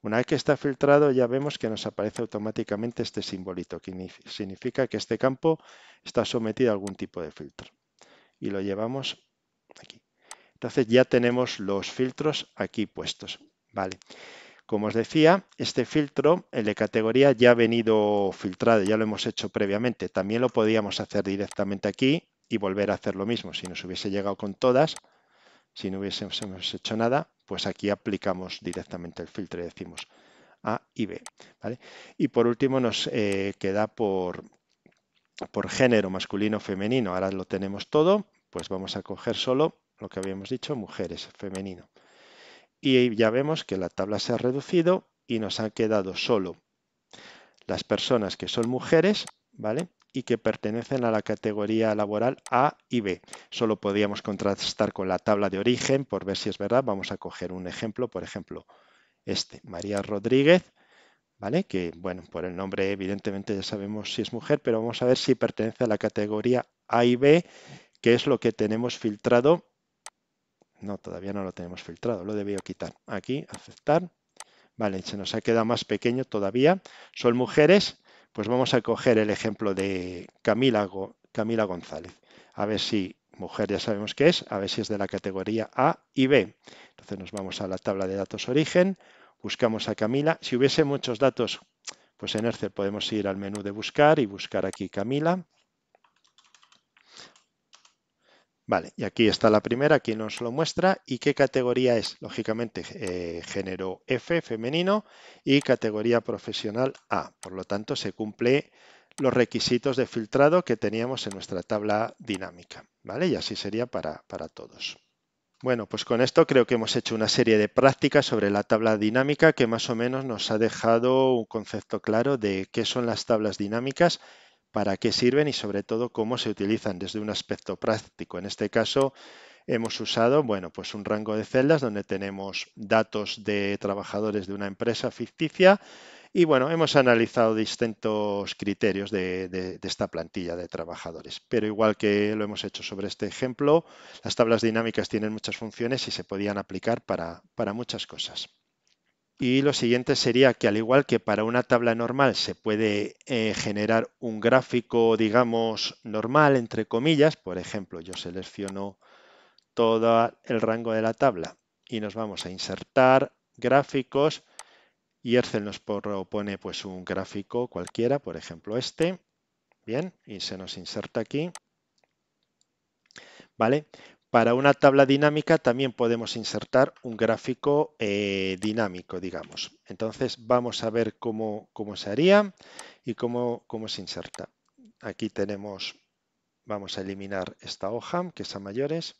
Una vez que está filtrado ya vemos que nos aparece automáticamente este simbolito, que significa que este campo está sometido a algún tipo de filtro. Y lo llevamos aquí. Entonces ya tenemos los filtros aquí puestos. Vale. Como os decía, este filtro, el de categoría, ya ha venido filtrado, ya lo hemos hecho previamente. También lo podíamos hacer directamente aquí y volver a hacer lo mismo. Si nos hubiese llegado con todas, si no hubiésemos hecho nada, pues aquí aplicamos directamente el filtro y decimos A y B. ¿Vale? Y por último nos queda por género masculino o femenino. Ahora lo tenemos todo, pues vamos a coger solo lo que habíamos dicho, mujeres, femenino. Y ya vemos que la tabla se ha reducido y nos han quedado solo las personas que son mujeres, ¿vale? Y que pertenecen a la categoría laboral A y B. Solo podíamos contrastar con la tabla de origen por ver si es verdad. Vamos a coger un ejemplo, por ejemplo, María Rodríguez, ¿vale? Que, bueno, por el nombre evidentemente ya sabemos si es mujer, pero vamos a ver si pertenece a la categoría A y B, que es lo que tenemos filtrado. No, todavía no lo tenemos filtrado, lo debía quitar. Aquí, aceptar. Vale, se nos ha quedado más pequeño todavía. Son mujeres, pues vamos a coger el ejemplo de Camila González. A ver si mujer ya sabemos qué es, a ver si es de la categoría A y B. Entonces nos vamos a la tabla de datos origen, buscamos a Camila. Si hubiese muchos datos, pues en Excel podemos ir al menú de buscar y buscar aquí Camila. Vale, y aquí está la primera, aquí nos lo muestra. ¿Y qué categoría es? Lógicamente, género F, femenino, y categoría profesional A. Por lo tanto, se cumple los requisitos de filtrado que teníamos en nuestra tabla dinámica. ¿Vale? Y así sería para todos. Bueno, pues con esto creo que hemos hecho una serie de prácticas sobre la tabla dinámica que más o menos nos ha dejado un concepto claro de qué son las tablas dinámicas, para qué sirven y sobre todo cómo se utilizan desde un aspecto práctico. En este caso hemos usado, bueno, pues un rango de celdas donde tenemos datos de trabajadores de una empresa ficticia y bueno, hemos analizado distintos criterios de esta plantilla de trabajadores. Pero igual que lo hemos hecho sobre este ejemplo, las tablas dinámicas tienen muchas funciones y se podían aplicar para muchas cosas. Y lo siguiente sería que al igual que para una tabla normal se puede generar un gráfico, digamos, normal, entre comillas, por ejemplo, yo selecciono todo el rango de la tabla y nos vamos a insertar gráficos y Excel nos propone pues un gráfico cualquiera, por ejemplo este, bien, y se nos inserta aquí, ¿vale? Para una tabla dinámica también podemos insertar un gráfico dinámico, digamos. Entonces vamos a ver cómo se haría y cómo se inserta. Aquí tenemos, vamos a eliminar esta hoja, que es a mayores.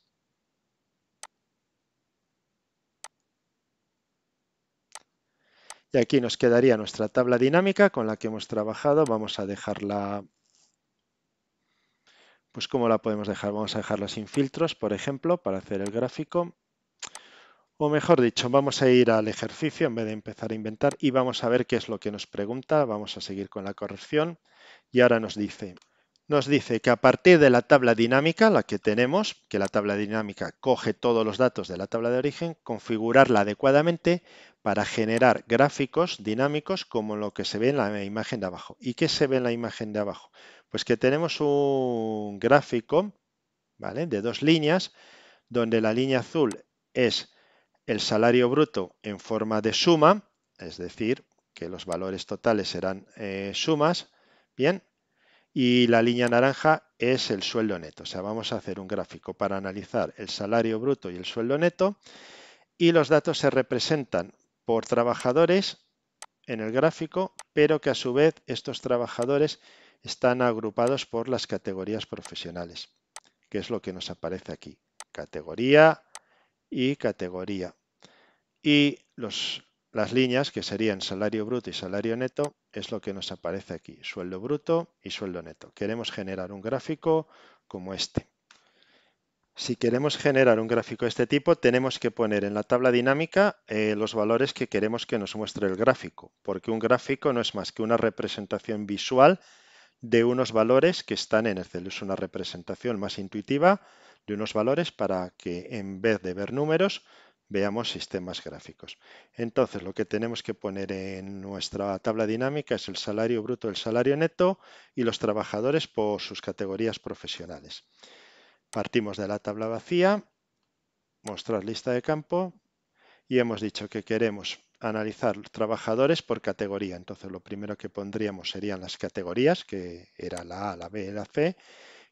Y aquí nos quedaría nuestra tabla dinámica con la que hemos trabajado. Vamos a dejarla, pues ¿cómo la podemos dejar? Vamos a dejarla sin filtros, por ejemplo, para hacer el gráfico. O mejor dicho, vamos a ir al ejercicio en vez de empezar a inventar y vamos a ver qué es lo que nos pregunta. Vamos a seguir con la corrección y ahora nos dice que a partir de la tabla dinámica, la que tenemos, que la tabla dinámica coge todos los datos de la tabla de origen, configurarla adecuadamente para generar gráficos dinámicos como lo que se ve en la imagen de abajo. ¿Y qué se ve en la imagen de abajo? Pues que tenemos un gráfico, ¿vale?, de dos líneas, donde la línea azul es el salario bruto en forma de suma, es decir, que los valores totales serán sumas, bien, y la línea naranja es el sueldo neto. O sea, vamos a hacer un gráfico para analizar el salario bruto y el sueldo neto y los datos se representan por trabajadores en el gráfico, pero que a su vez estos trabajadores están agrupados por las categorías profesionales, que es lo que nos aparece aquí. Categoría y categoría. Y las líneas, que serían salario bruto y salario neto, es lo que nos aparece aquí, sueldo bruto y sueldo neto. Queremos generar un gráfico como este. Si queremos generar un gráfico de este tipo, tenemos que poner en la tabla dinámica los valores que queremos que nos muestre el gráfico, porque un gráfico no es más que una representación visual de unos valores que están en Excel. Es una representación más intuitiva de unos valores para que en vez de ver números, veamos sistemas gráficos. Entonces, lo que tenemos que poner en nuestra tabla dinámica es el salario bruto, el salario neto y los trabajadores por sus categorías profesionales. Partimos de la tabla vacía, mostrar lista de campo y hemos dicho que queremos analizar trabajadores por categoría. Entonces lo primero que pondríamos serían las categorías, que era la A, la B y la C.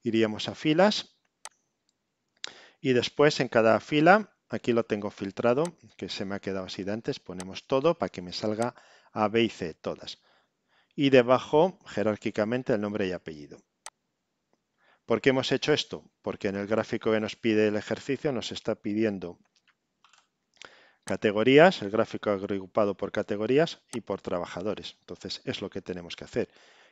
Iríamos a filas y después en cada fila, aquí lo tengo filtrado, que se me ha quedado así de antes, ponemos todo para que me salga A, B y C todas. Y debajo, jerárquicamente, el nombre y apellido. ¿Por qué hemos hecho esto? Porque en el gráfico que nos pide el ejercicio nos está pidiendo categorías, el gráfico agrupado por categorías y por trabajadores. Entonces es lo que tenemos que hacer.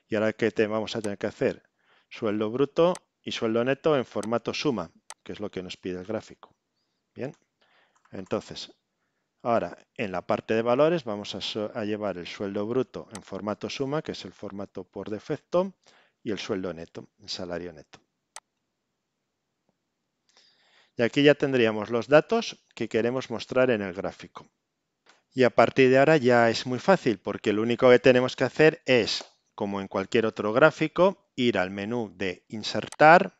Y ahora que vamos a tener que hacer sueldo bruto y sueldo neto en formato suma, que es lo que nos pide el gráfico. Bien, entonces ahora en la parte de valores vamos a llevar el sueldo bruto en formato suma, que es el formato por defecto, y el sueldo neto, el salario neto. Y aquí ya tendríamos los datos que queremos mostrar en el gráfico. Y a partir de ahora ya es muy fácil porque lo único que tenemos que hacer es, como en cualquier otro gráfico, ir al menú de insertar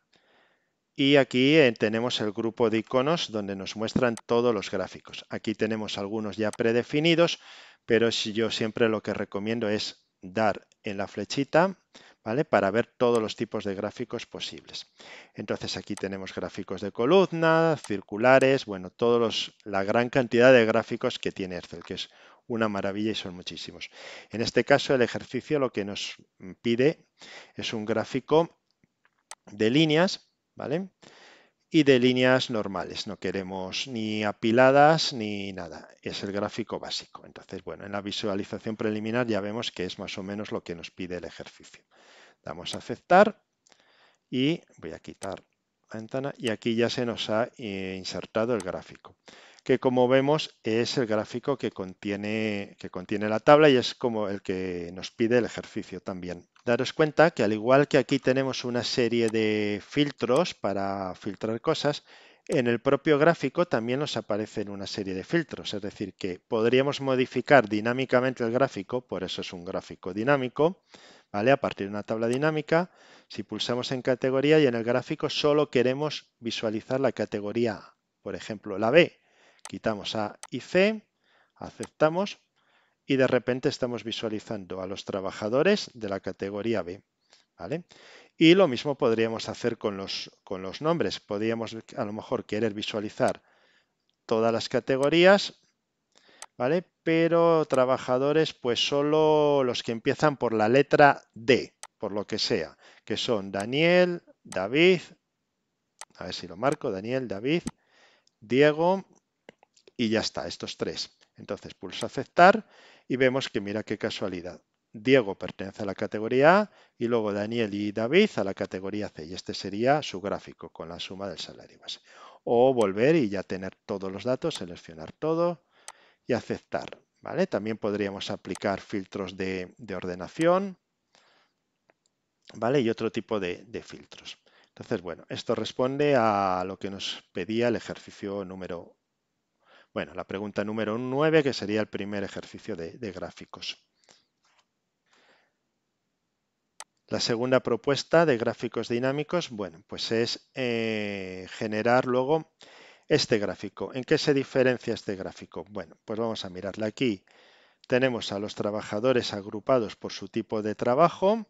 y aquí tenemos el grupo de iconos donde nos muestran todos los gráficos. Aquí tenemos algunos ya predefinidos, pero yo siempre lo que recomiendo es dar en la flechita, ¿vale? Para ver todos los tipos de gráficos posibles. Entonces aquí tenemos gráficos de columna, circulares, bueno, la gran cantidad de gráficos que tiene Excel, que es una maravilla y son muchísimos. En este caso el ejercicio lo que nos pide es un gráfico de líneas, ¿vale? Y de líneas normales, no queremos ni apiladas ni nada, es el gráfico básico. Entonces, bueno, en la visualización preliminar ya vemos que es más o menos lo que nos pide el ejercicio. Damos a aceptar y voy a quitar la ventana y aquí ya se nos ha insertado el gráfico, que como vemos es el gráfico que contiene la tabla y es como el que nos pide el ejercicio también. Daros cuenta que al igual que aquí tenemos una serie de filtros para filtrar cosas, en el propio gráfico también nos aparecen una serie de filtros, es decir, que podríamos modificar dinámicamente el gráfico, por eso es un gráfico dinámico, ¿vale? A partir de una tabla dinámica, si pulsamos en categoría y en el gráfico solo queremos visualizar la categoría A, por ejemplo, la B, quitamos A y C, aceptamos y de repente estamos visualizando a los trabajadores de la categoría B, ¿vale? Y lo mismo podríamos hacer con los nombres. Podríamos a lo mejor querer visualizar todas las categorías, ¿vale? Pero trabajadores, pues solo los que empiezan por la letra D, por lo que sea, que son Daniel, David, a ver si lo marco, Daniel, David, Diego y ya está, estos tres. Entonces pulso aceptar y vemos que mira qué casualidad. Diego pertenece a la categoría A y luego Daniel y David a la categoría C. Y este sería su gráfico con la suma del salario base. O volver y ya tener todos los datos, seleccionar todo y aceptar. ¿Vale? También podríamos aplicar filtros de ordenación, ¿vale? Y otro tipo de filtros. Entonces, bueno, esto responde a lo que nos pedía el ejercicio número, bueno, la pregunta número 9, que sería el primer ejercicio de gráficos. La segunda propuesta de gráficos dinámicos, bueno, pues es generar luego este gráfico. ¿En qué se diferencia este gráfico? Bueno, pues vamos a mirarla aquí. Tenemos a los trabajadores agrupados por su tipo de trabajo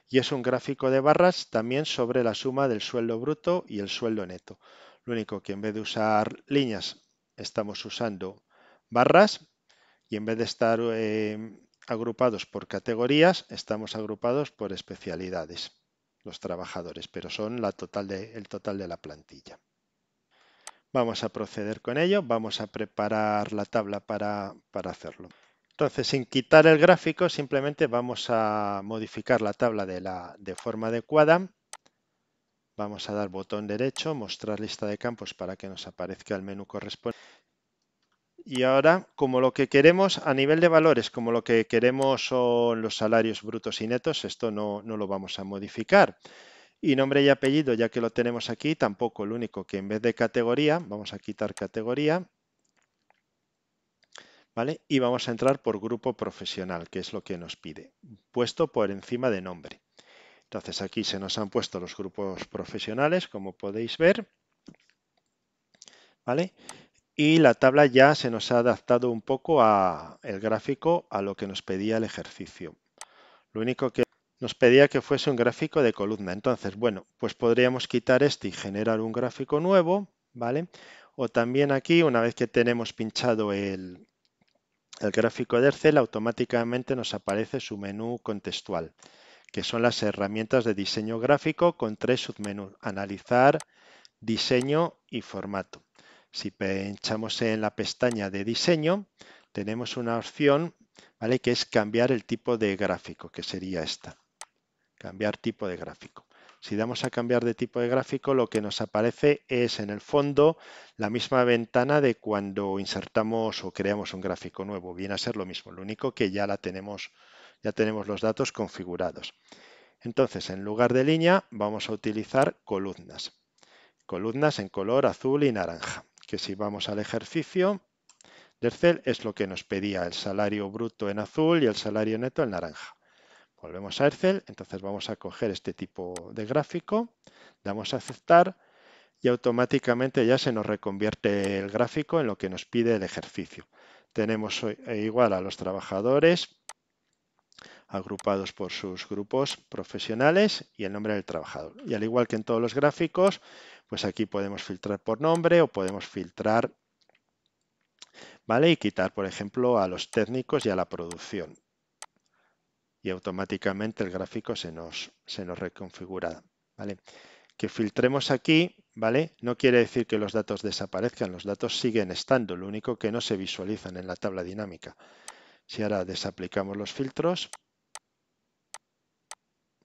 y es un gráfico de barras también sobre la suma del sueldo bruto y el sueldo neto. Lo único que en vez de usar líneas estamos usando barras y en vez de estar agrupados por categorías, estamos agrupados por especialidades, los trabajadores, pero son el total de la plantilla. Vamos a proceder con ello, vamos a preparar la tabla para hacerlo. Entonces, sin quitar el gráfico, simplemente vamos a modificar la tabla de forma adecuada. Vamos a dar botón derecho, mostrar lista de campos para que nos aparezca el menú correspondiente. Y ahora, como lo que queremos a nivel de valores, como lo que queremos son los salarios brutos y netos, esto no lo vamos a modificar. Y nombre y apellido, ya que lo tenemos aquí, tampoco. Lo único que en vez de categoría, vamos a quitar categoría, ¿vale? Y vamos a entrar por grupo profesional, que es lo que nos pide, puesto por encima de nombre. Entonces aquí se nos han puesto los grupos profesionales, como podéis ver, ¿vale? y la tabla ya se nos ha adaptado un poco a el gráfico a lo que nos pedía el ejercicio. Lo único que nos pedía que fuese un gráfico de columna. Entonces, bueno, pues podríamos quitar este y generar un gráfico nuevo, ¿vale? O también aquí, una vez que tenemos pinchado el gráfico de Excel, automáticamente nos aparece su menú contextual, que son las herramientas de diseño gráfico con 3 submenús: analizar, diseño y formato. Si pinchamos en la pestaña de diseño, tenemos una opción, ¿vale?, que es cambiar el tipo de gráfico, que sería esta. Cambiar tipo de gráfico. Si damos a cambiar de tipo de gráfico, lo que nos aparece es en el fondo la misma ventana de cuando insertamos o creamos un gráfico nuevo. Viene a ser lo mismo, lo único que ya tenemos los datos configurados. Entonces, en lugar de línea, vamos a utilizar columnas. Columnas en color azul y naranja, que si vamos al ejercicio de Excel es lo que nos pedía: el salario bruto en azul y el salario neto en naranja. Volvemos a Excel, entonces vamos a coger este tipo de gráfico, damos a aceptar y automáticamente ya se nos reconvierte el gráfico en lo que nos pide el ejercicio. Tenemos igual a los trabajadores agrupados por sus grupos profesionales y el nombre del trabajador. Y al igual que en todos los gráficos, pues aquí podemos filtrar por nombre o podemos filtrar, ¿vale?, y quitar, por ejemplo, a los técnicos y a la producción. Y automáticamente el gráfico se nos reconfigura, ¿vale? Que filtremos aquí, ¿vale?, no quiere decir que los datos desaparezcan, los datos siguen estando, lo único que no se visualizan en la tabla dinámica. Si ahora desaplicamos los filtros,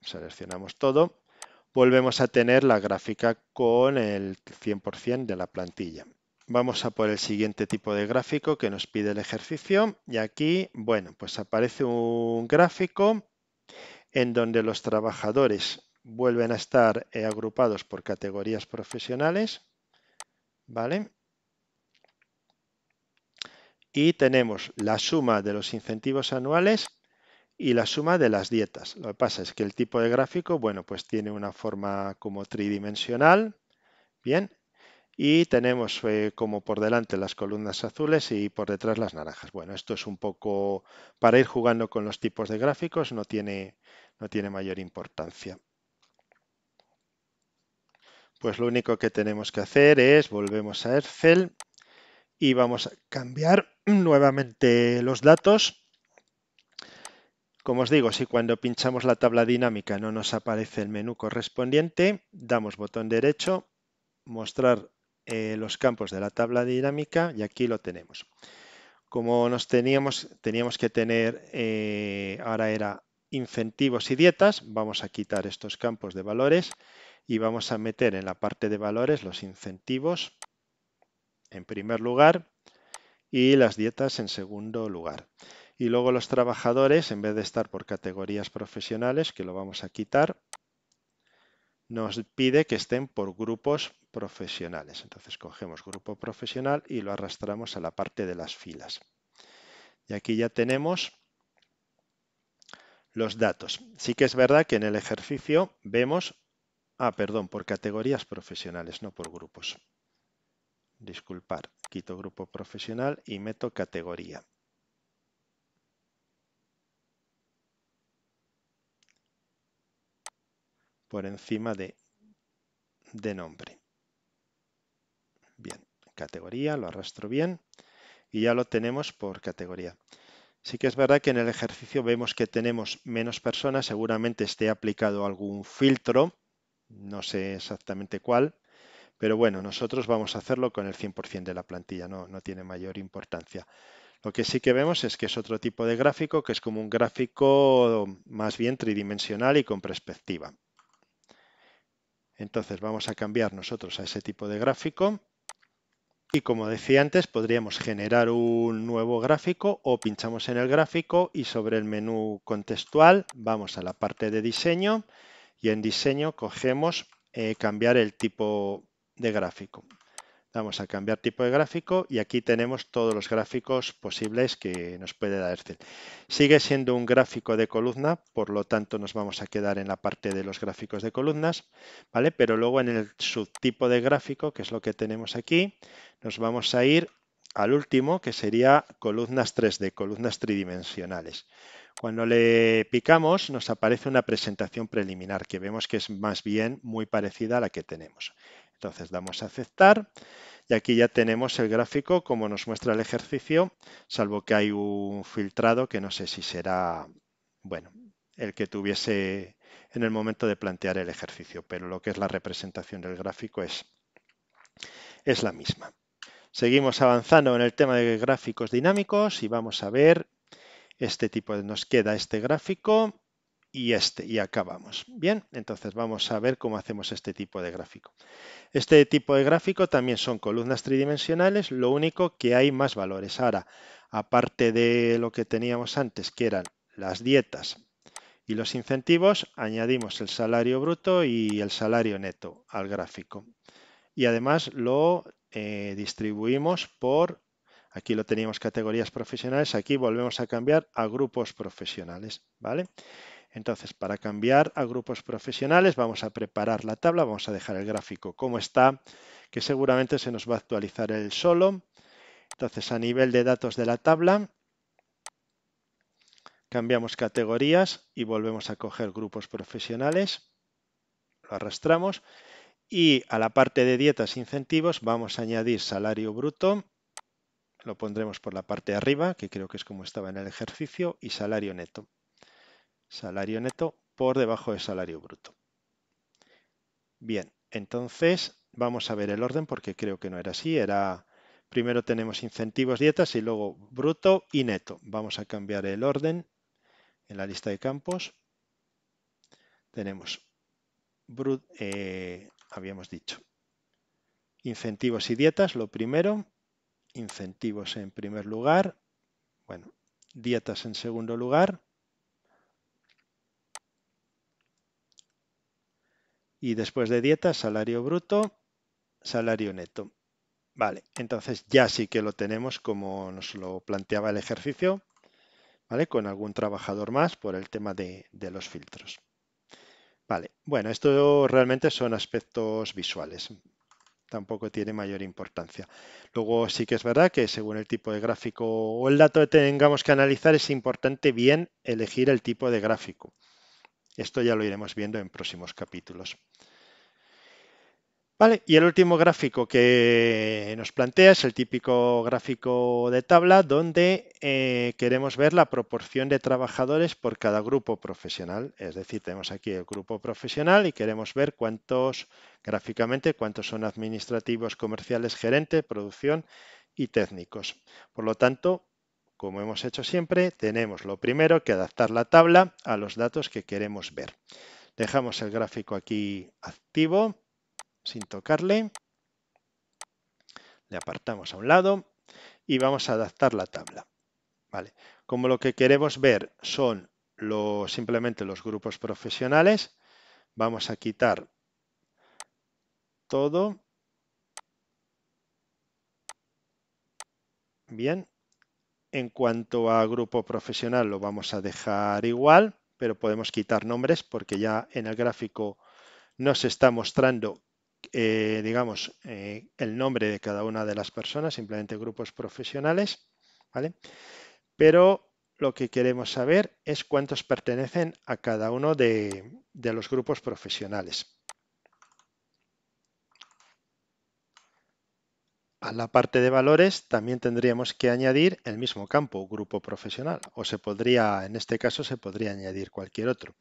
seleccionamos todo, volvemos a tener la gráfica con el 100% de la plantilla. Vamos a por el siguiente tipo de gráfico que nos pide el ejercicio y aquí, bueno, pues aparece un gráfico en donde los trabajadores vuelven a estar agrupados por categorías profesionales, ¿vale? Y tenemos la suma de los incentivos anuales y la suma de las dietas. Lo que pasa es que el tipo de gráfico, bueno, pues tiene una forma como tridimensional, bien, y tenemos como por delante las columnas azules y por detrás las naranjas. Bueno, esto es un poco para ir jugando con los tipos de gráficos, no tiene mayor importancia. Pues lo único que tenemos que hacer es volvemos a Excel y vamos a cambiar nuevamente los datos. Como os digo, si cuando pinchamos la tabla dinámica no nos aparece el menú correspondiente, damos botón derecho, mostrar los campos de la tabla dinámica y aquí lo tenemos. Como teníamos que tener, ahora era incentivos y dietas, vamos a quitar estos campos de valores y vamos a meter en la parte de valores los incentivos en primer lugar y las dietas en segundo lugar. Y luego los trabajadores, en vez de estar por categorías profesionales, que lo vamos a quitar, nos pide que estén por grupos profesionales. Entonces cogemos grupo profesional y lo arrastramos a la parte de las filas. Y aquí ya tenemos los datos. Sí que es verdad que en el ejercicio vemos, perdón, por categorías profesionales, no por grupos. Disculpar, quito grupo profesional y meto categoría. Por encima de nombre. Bien, categoría, lo arrastro bien y ya lo tenemos por categoría. Sí que es verdad que en el ejercicio vemos que tenemos menos personas, seguramente esté aplicado algún filtro, no sé exactamente cuál, pero bueno, nosotros vamos a hacerlo con el 100% de la plantilla, no tiene mayor importancia. Lo que sí que vemos es que es otro tipo de gráfico, que es como un gráfico más bien tridimensional y con perspectiva. Entonces vamos a cambiar nosotros a ese tipo de gráfico. Y como decía antes, podríamos generar un nuevo gráfico o pinchamos en el gráfico y sobre el menú contextual vamos a la parte de diseño y en diseño cogemos cambiar el tipo de gráfico. Vamos a cambiar tipo de gráfico y aquí tenemos todos los gráficos posibles que nos puede dar Excel. Sigue siendo un gráfico de columna, por lo tanto nos vamos a quedar en la parte de los gráficos de columnas, ¿vale? Pero luego en el subtipo de gráfico, que es lo que tenemos aquí, nos vamos a ir al último, que sería columnas 3D, columnas tridimensionales. Cuando le picamos nos aparece una presentación preliminar que vemos que es más bien muy parecida a la que tenemos. Entonces damos a aceptar y aquí ya tenemos el gráfico como nos muestra el ejercicio, salvo que hay un filtrado que no sé si será, bueno, el que tuviese en el momento de plantear el ejercicio, pero lo que es la representación del gráfico es la misma. Seguimos avanzando en el tema de gráficos dinámicos y vamos a ver este tipo nos queda este gráfico y acabamos. Bien, entonces vamos a ver cómo hacemos este tipo de gráfico. Este tipo de gráfico también son columnas tridimensionales, lo único que hay más valores. Ahora, aparte de lo que teníamos antes, que eran las dietas y los incentivos, añadimos el salario bruto y el salario neto al gráfico. Y además lo distribuimos por, aquí lo teníamos categorías profesionales, aquí volvemos a cambiar a grupos profesionales, ¿vale? Entonces, para cambiar a grupos profesionales vamos a preparar la tabla, vamos a dejar el gráfico como está, que seguramente se nos va a actualizar él solo. Entonces, a nivel de datos de la tabla, cambiamos categorías y volvemos a coger grupos profesionales, lo arrastramos y a la parte de dietas e incentivos vamos a añadir salario bruto, lo pondremos por la parte de arriba, que creo que es como estaba en el ejercicio, y salario neto. Salario neto por debajo de salario bruto. Bien, entonces vamos a ver el orden porque creo que no era así. Era primero tenemos incentivos, dietas y luego bruto y neto. Vamos a cambiar el orden en la lista de campos. Tenemos, habíamos dicho, incentivos y dietas, lo primero. Incentivos en primer lugar. Bueno, dietas en segundo lugar. Y después de dietas, salario bruto, salario neto. Vale, entonces ya sí que lo tenemos como nos lo planteaba el ejercicio, ¿vale? Con algún trabajador más por el tema de los filtros. Vale, bueno, esto realmente son aspectos visuales, tampoco tiene mayor importancia. Luego sí que es verdad que según el tipo de gráfico o el dato que tengamos que analizar es importante bien elegir el tipo de gráfico. Esto ya lo iremos viendo en próximos capítulos. Vale, y el último gráfico que nos plantea es el típico gráfico de tabla donde queremos ver la proporción de trabajadores por cada grupo profesional. Es decir, tenemos aquí el grupo profesional y queremos ver gráficamente, cuántos son administrativos, comerciales, gerente, producción y técnicos. Por lo tanto, como hemos hecho siempre, tenemos lo primero que adaptar la tabla a los datos que queremos ver. Dejamos el gráfico aquí activo sin tocarle, le apartamos a un lado y vamos a adaptar la tabla. Vale. Como lo que queremos ver son simplemente los grupos profesionales, vamos a quitar todo. Bien. En cuanto a grupo profesional lo vamos a dejar igual, pero podemos quitar nombres porque ya en el gráfico nos está mostrando digamos, el nombre de cada una de las personas, simplemente grupos profesionales, ¿vale? Pero lo que queremos saber es cuántos pertenecen a cada uno de los grupos profesionales. A la parte de valores también tendríamos que añadir el mismo campo, grupo profesional, o en este caso se podría añadir cualquier otro.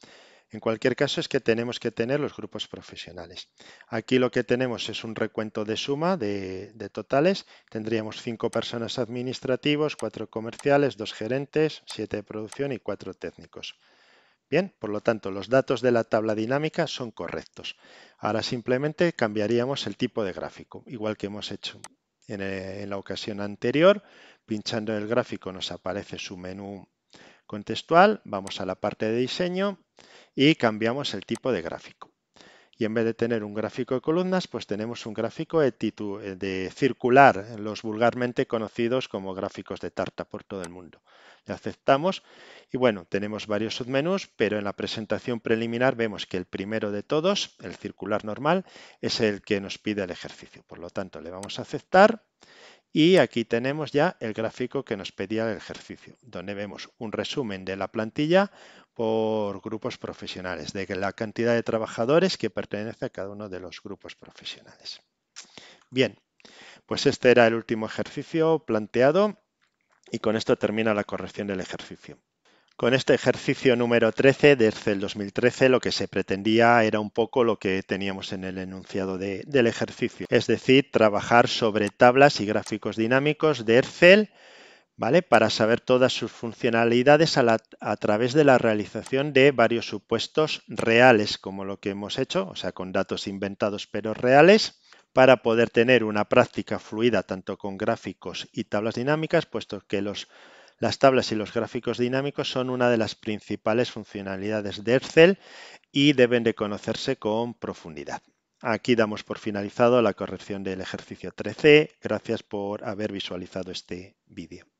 En cualquier caso es que tenemos que tener los grupos profesionales. Aquí lo que tenemos es un recuento de suma de totales. Tendríamos 5 personas administrativos, 4 comerciales, 2 gerentes, 7 de producción y 4 técnicos. Bien, por lo tanto, los datos de la tabla dinámica son correctos. Ahora simplemente cambiaríamos el tipo de gráfico, igual que hemos hecho en la ocasión anterior. Pinchando en el gráfico nos aparece su menú contextual. Vamos a la parte de diseño y cambiamos el tipo de gráfico. Y en vez de tener un gráfico de columnas, pues tenemos un gráfico de circular, los vulgarmente conocidos como gráficos de tarta por todo el mundo. Le aceptamos y bueno, tenemos varios submenús, pero en la presentación preliminar vemos que el primero de todos, el circular normal, es el que nos pide el ejercicio. Por lo tanto, le vamos a aceptar Y aquí tenemos ya el gráfico que nos pedía el ejercicio, donde vemos un resumen de la plantilla por grupos profesionales, de la cantidad de trabajadores que pertenece a cada uno de los grupos profesionales. Bien, pues este era el último ejercicio planteado y con esto termina la corrección del ejercicio. Con este ejercicio número 13 de Excel 2013 lo que se pretendía era un poco lo que teníamos en el enunciado del ejercicio, es decir, trabajar sobre tablas y gráficos dinámicos de Excel, ¿vale? Para saber todas sus funcionalidades a través de la realización de varios supuestos reales, como lo que hemos hecho, o sea, con datos inventados pero reales, para poder tener una práctica fluida tanto con gráficos y tablas dinámicas, puesto que las tablas y los gráficos dinámicos son una de las principales funcionalidades de Excel y deben de conocerse con profundidad. Aquí damos por finalizado la corrección del ejercicio 13. Gracias por haber visualizado este vídeo.